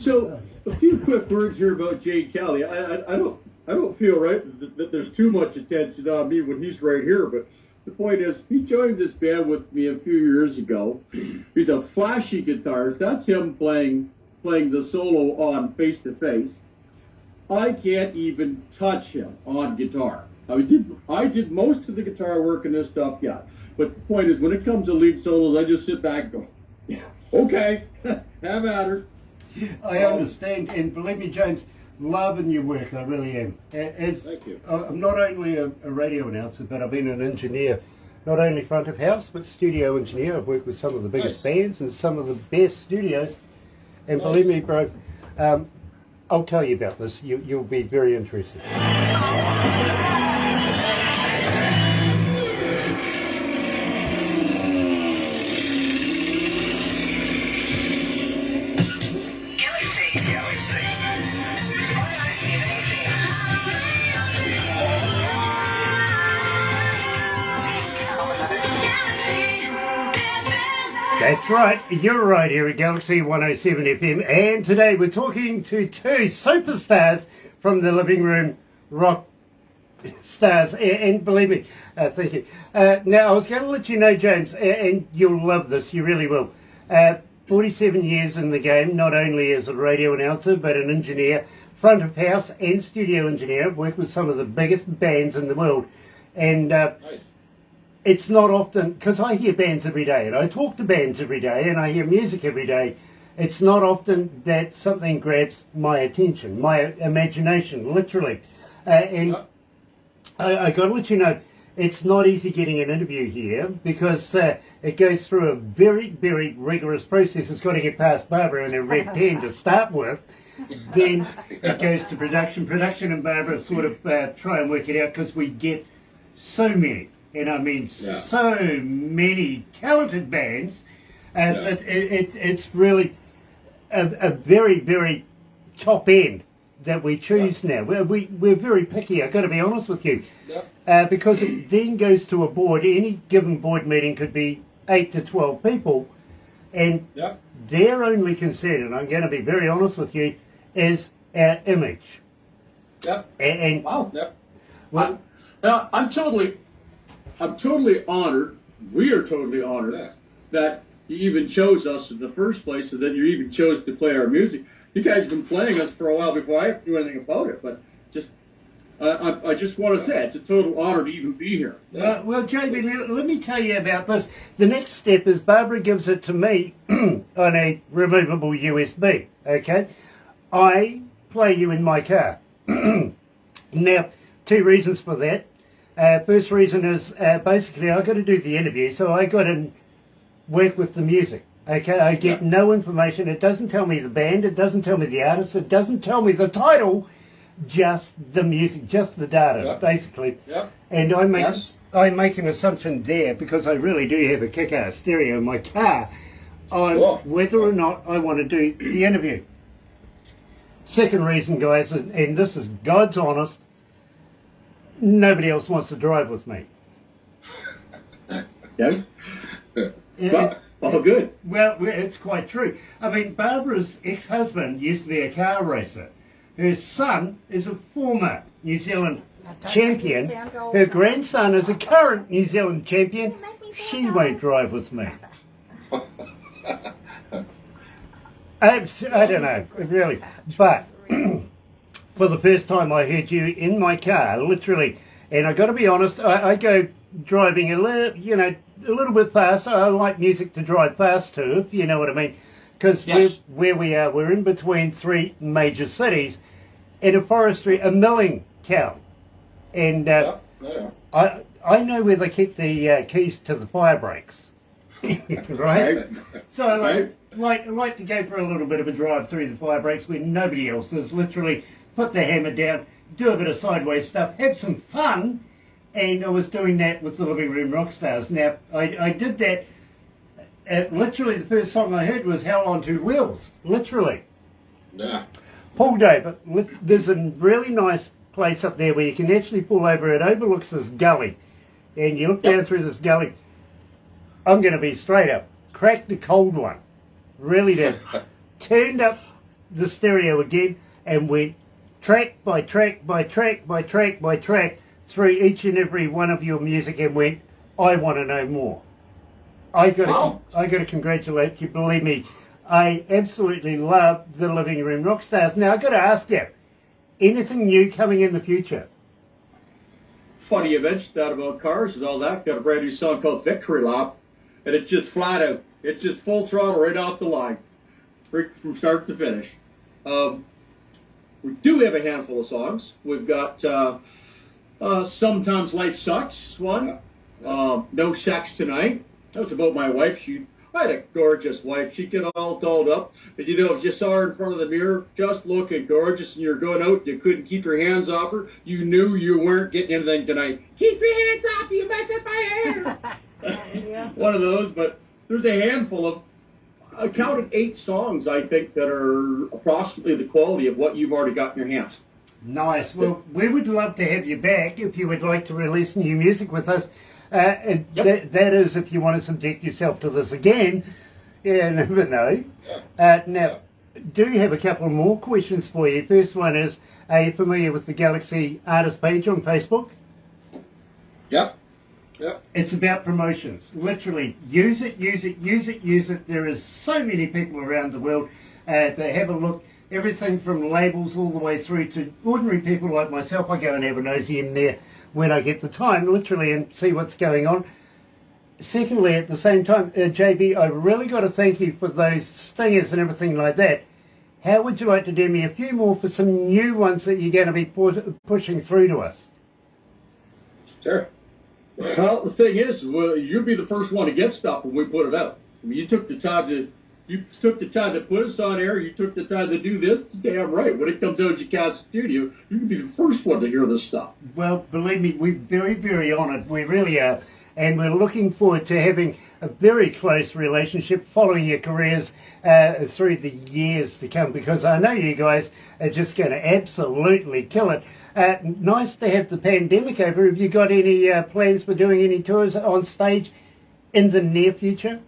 So, a few quick words here about Jay Kelly. I don't feel right that there's too much attention on me when he's right here, but the point is, he joined this band with me a few years ago. He's a flashy guitarist. That's him playing the solo on Face to Face. I can't even touch him on guitar. I did most of the guitar work and this stuff, yeah. But the point is, when it comes to lead solos, I just sit back and go, yeah, okay, have at her. I understand, and believe me, James, loving your work, I really am. Thank you. I'm not only a radio announcer, but I've been an engineer, not only front of house, but studio engineer. I've worked with some of the biggest bands and some of the best studios. And believe me, bro, I'll tell you about this. You'll be very interested. That's right, you're right here at Galaxy 107 FM, and today we're talking to two superstars from the Livingroom Rockstars, and believe me, thank you. Now, I was going to let you know, James, and you'll love this, you really will. 47 years in the game, not only as a radio announcer, but an engineer, front of house and studio engineer. I've worked with some of the biggest bands in the world, and nice. It's not often, because I hear bands every day, and I talk to bands every day, and I hear music every day. It's not often that something grabs my attention, my imagination, literally. And I got to let you know, it's not easy getting an interview here, because it goes through a very, very rigorous process. It's got to get past Barbara and her red pen to start with. Then it goes to production. Production and Barbara sort of try and work it out, because we get so many. And I mean, so many talented bands that it's really a very, very top end that we choose now. We're very picky, I've got to be honest with you, because it then goes to a board. Any given board meeting could be 8 to 12 people, and their only concern, and I'm going to be very honest with you, is our image. And wow. Well, I'm totally honored, we are totally honored that you even chose us in the first place, and that you even chose to play our music. You guys have been playing us for a while before I knew anything about it, but just I just want to say it's a total honor to even be here. Well, Jamie, let me tell you about this. The next step is Barbara gives it to me on a removable USB, okay? I play you in my car. Now, two reasons for that. First reason is basically I've got to do the interview, so I got to work with the music. Okay, I get no information. It doesn't tell me the band. It doesn't tell me the artist. It doesn't tell me the title. Just the music, just the data, basically. And I make an assumption there, because I really do have a kick-ass stereo in my car, on whether or not I want to do the interview. Second reason, guys, and this is God's honest, nobody else wants to drive with me. Oh, good. Well, it's quite true. I mean, Barbara's ex-husband used to be a car racer. Her son is a former New Zealand champion. Her grandson is a current New Zealand champion. She won't drive with me. I don't know, really. But for the first time I heard you in my car, literally, and I got to be honest, I go driving a little bit fast. I like music to drive fast to, if you know what I mean, because where we are, we're in between three major cities in a milling town, and I know where they keep the keys to the fire brakes, right? So I like to go for a little bit of a drive through the fire breaks where nobody else is. Literally put the hammer down, do a bit of sideways stuff, have some fun. And I was doing that with the Livingroom Rockstars. Now, I did that, literally the first song I heard was Hell on Two Wheels, literally. Paul David, there's a really nice place up there where you can actually pull over. It overlooks this gully, and you look down through this gully. I'm going to be straight up, cracked the cold one, really did. Turned up the stereo again and went track by track by track by track by track through each and every one of your music, and went, I want to know more. I got to congratulate you. Believe me, I absolutely love the Livingroom Rockstars. Now, I've got to ask you, anything new coming in the future? Funny you mentioned that about cars and all that. Got a brand new song called Victory Lap, and it's just flat out. It's just full throttle right off the line, right from start to finish. We do have a handful of songs. We've got Sometimes Life Sucks, one. No Sex Tonight. That was about my wife. I had a gorgeous wife. She'd get all dolled up. But you know, if you saw her in front of the mirror, just looking gorgeous, and you're going out, you couldn't keep your hands off her, you knew you weren't getting anything tonight. Keep your hands off, you mess up my hair. One of those, but there's a handful of, I counted 8 songs, I think, that are approximately the quality of what you've already got in your hands. Nice. Well, we would love to have you back if you would like to release new music with us. That is, if you want to subject yourself to this again. Yeah, never know. Now, do have a couple more questions for you. First one is, are you familiar with the Galaxy artist page on Facebook? Yep. It's about promotions. Literally, use it, use it, use it, use it. There is so many people around the world that have a look. Everything from labels all the way through to ordinary people like myself. I go and have a nosy in there when I get the time, literally, and see what's going on. Secondly, at the same time, JB, I've really got to thank you for those stingers and everything like that. How would you like to do me a few more for some new ones that you're going to be pushing through to us? Sure. Well, the thing is, you'll be the first one to get stuff when we put it out. I mean, you took the time to put us on air. You took the time to do this. Damn right. When it comes out of your cat's studio, you can be the first one to hear this stuff. Well, believe me, we're very, very honoured. We really are. And we're looking forward to having a very close relationship, following your careers through the years to come, because I know you guys are just going to absolutely kill it. Nice to have the pandemic over. Have you got any plans for doing any tours on stage in the near future?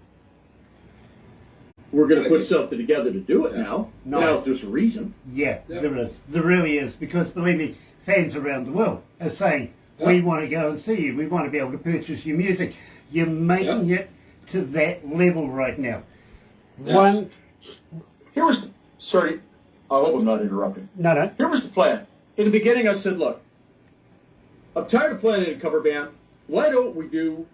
We're going to put something together to do it now. Nice. Now, if there's a reason. Yeah, there is. There really is. Because, believe me, fans around the world are saying, we want to go and see you. We want to be able to purchase your music. You're making it to that level right now. Yes. Sorry, I hope I'm not interrupting. No. Here was the plan. In the beginning, I said, look, I'm tired of playing in a cover band. Why don't we do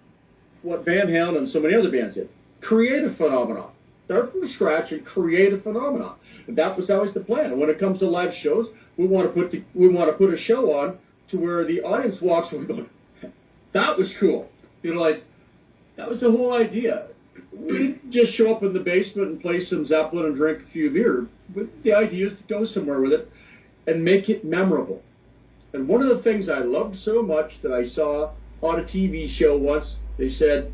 what Van Halen and so many other bands did? Create a phenomenon. Start from scratch and create a phenomenon. And that was always the plan. And when it comes to live shows, we want to put a show on to where the audience walks away going, that was cool. You know, like, that was the whole idea. We didn't just show up in the basement and play some Zeppelin and drink a few beer. But the idea is to go somewhere with it and make it memorable. And one of the things I loved so much that I saw on a TV show once, they said,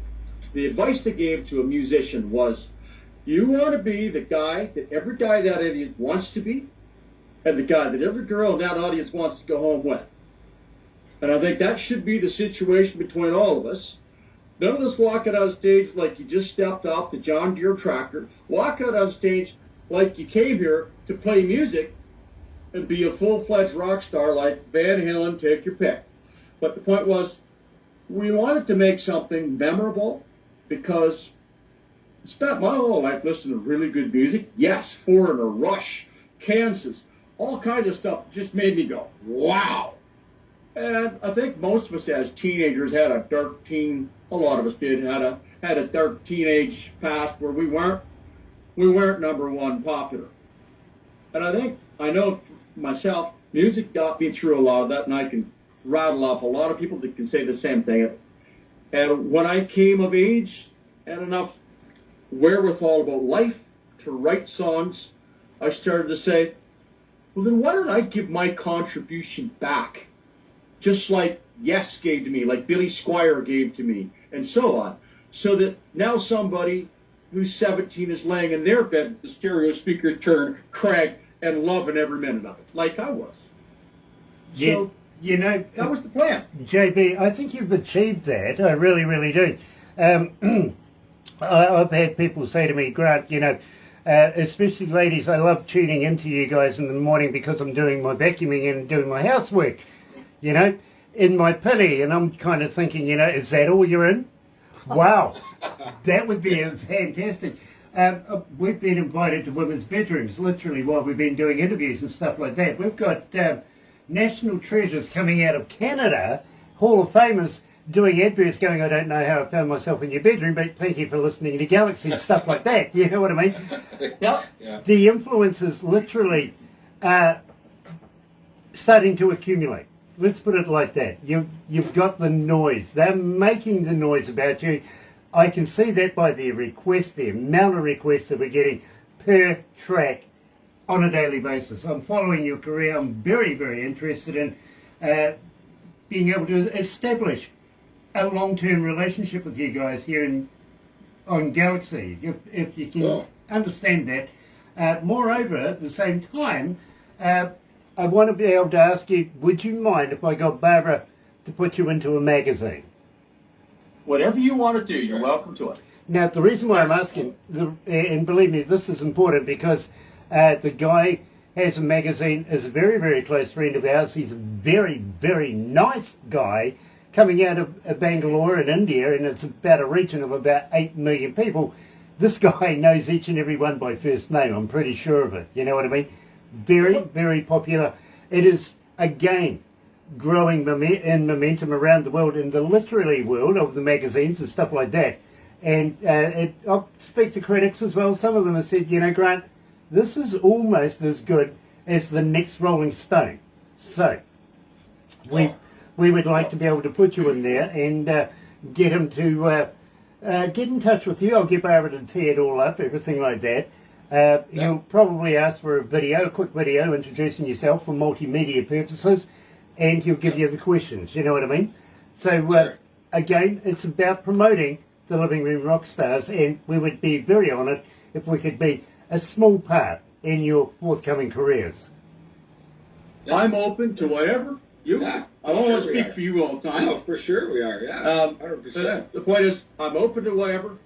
the advice they gave to a musician was, you want to be the guy that every guy in that audience wants to be, and the guy that every girl in that audience wants to go home with. And I think that should be the situation between all of us. None of us walk out on stage like you just stepped off the John Deere tractor. Walk out on stage like you came here to play music and be a full-fledged rock star like Van Halen, take your pick. But the point was, we wanted to make something memorable because I spent my whole life listening to really good music. Yes, Foreigner, Rush, Kansas, all kinds of stuff just made me go, wow. And I think most of us as teenagers had a dark teen, a lot of us did, had a dark teenage past where we weren't number one popular. And I know myself, music got me through a lot of that, and I can rattle off a lot of people that can say the same thing. And when I came of age and enough wherewithal about life to write songs, I started to say, well, then why don't I give my contribution back? Just like Yes gave to me, like Billy Squire gave to me, and so on. So that now somebody who's 17 is laying in their bed with the stereo speakers turned, crank, and loving every minute of it, like I was. Yeah, So, you know, that was the plan. JB, I think you've achieved that. I really, really do. I've had people say to me, Grant, you know, especially ladies, I love tuning into you guys in the morning because I'm doing my vacuuming and doing my housework, you know, in my pity. And I'm kind of thinking, you know, is that all you're in? Wow, that would be fantastic. We've been invited to women's bedrooms, literally, while we've been doing interviews and stuff like that. We've got national treasures coming out of Canada, Hall of Famers doing adverts going, I don't know how I found myself in your bedroom, but thank you for listening to Galaxy and stuff like that. You know what I mean? Yep. Yeah. The influences literally starting to accumulate. Let's put it like that. You've got the noise. They're making the noise about you. I can see that by the requests, the amount of requests that we're getting per track on a daily basis. I'm following your career. I'm very, very interested in being able to establish a long-term relationship with you guys here on Galaxy, if you can understand that. Moreover, at the same time, I want to be able to ask you, would you mind if I got Barbara to put you into a magazine? Whatever you want to do, you're welcome to it. Now, the reason why I'm asking, and believe me, this is important because the guy has a magazine, is a very, very close friend of ours. He's a very, very nice guy coming out of Bangalore in India, and it's about a region of about 8 million people. This guy knows each and every one by first name. I'm pretty sure of it. You know what I mean? Very, very popular. It is, again, growing in momentum around the world, in the literary world of the magazines and stuff like that. And I'll speak to critics as well. Some of them have said, you know, Grant, this is almost as good as the next Rolling Stone. So, we would like to be able to put you in there and get him to get in touch with you. I'll get Barbara to tee it all up, everything like that. He'll probably ask for a quick video introducing yourself for multimedia purposes, and he'll give you the questions, you know what I mean? So, again, it's about promoting the Livingroom Rockstars, and we would be very honoured if we could be a small part in your forthcoming careers. I'm open to whatever you want. I don't want to speak for you all the time. No, for sure we are, yeah. 100%. The point is, I'm open to whatever.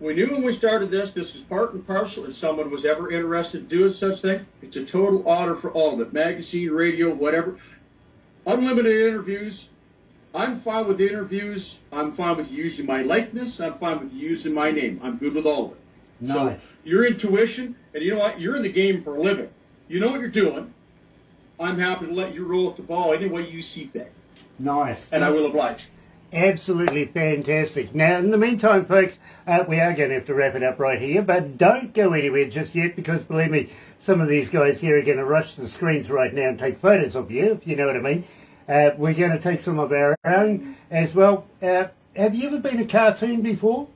We knew when we started this was part and parcel. If someone was ever interested in doing such things, it's a total honor for all of it. Magazine, radio, whatever. Unlimited interviews. I'm fine with the interviews. I'm fine with you using my likeness. I'm fine with you using my name. I'm good with all of it. Nice. So your intuition, and you know what? You're in the game for a living. You know what you're doing. I'm happy to let you roll at the ball any way you see fit. Nice. And I will oblige. Absolutely fantastic. Now, in the meantime, folks, we are going to have to wrap it up right here, but don't go anywhere just yet, because believe me, some of these guys here are going to rush the screens right now and take photos of you, if you know what I mean. We're going to take some of our own as well. Have you ever been a cartoon before?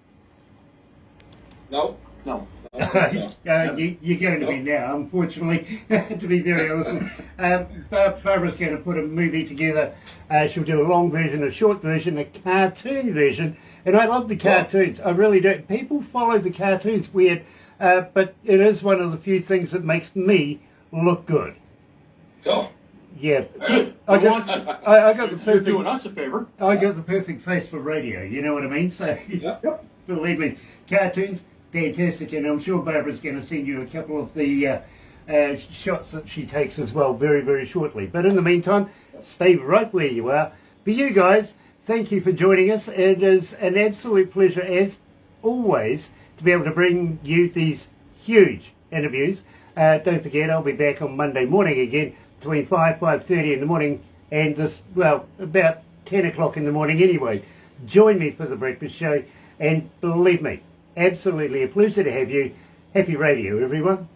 No. No. You're going to be now, unfortunately, to be very honest. Barbara's going to put a movie together. She'll do a long version, a short version, a cartoon version. And I love the cartoons. I really do. People follow the cartoons weird, but it is one of the few things that makes me look good. Go. Yeah. I got the You're perfect. doing us a favor. I got the perfect face for radio. You know what I mean? So, believe me, cartoons. Fantastic, and I'm sure Barbara's going to send you a couple of the shots that she takes as well very, very shortly. But in the meantime, stay right where you are. For you guys, thank you for joining us. It is an absolute pleasure, as always, to be able to bring you these huge interviews. Don't forget, I'll be back on Monday morning again between 5:30 in the morning and this, well, about 10 o'clock in the morning anyway. Join me for the breakfast show, and believe me, absolutely a pleasure to have you. Happy radio, everyone.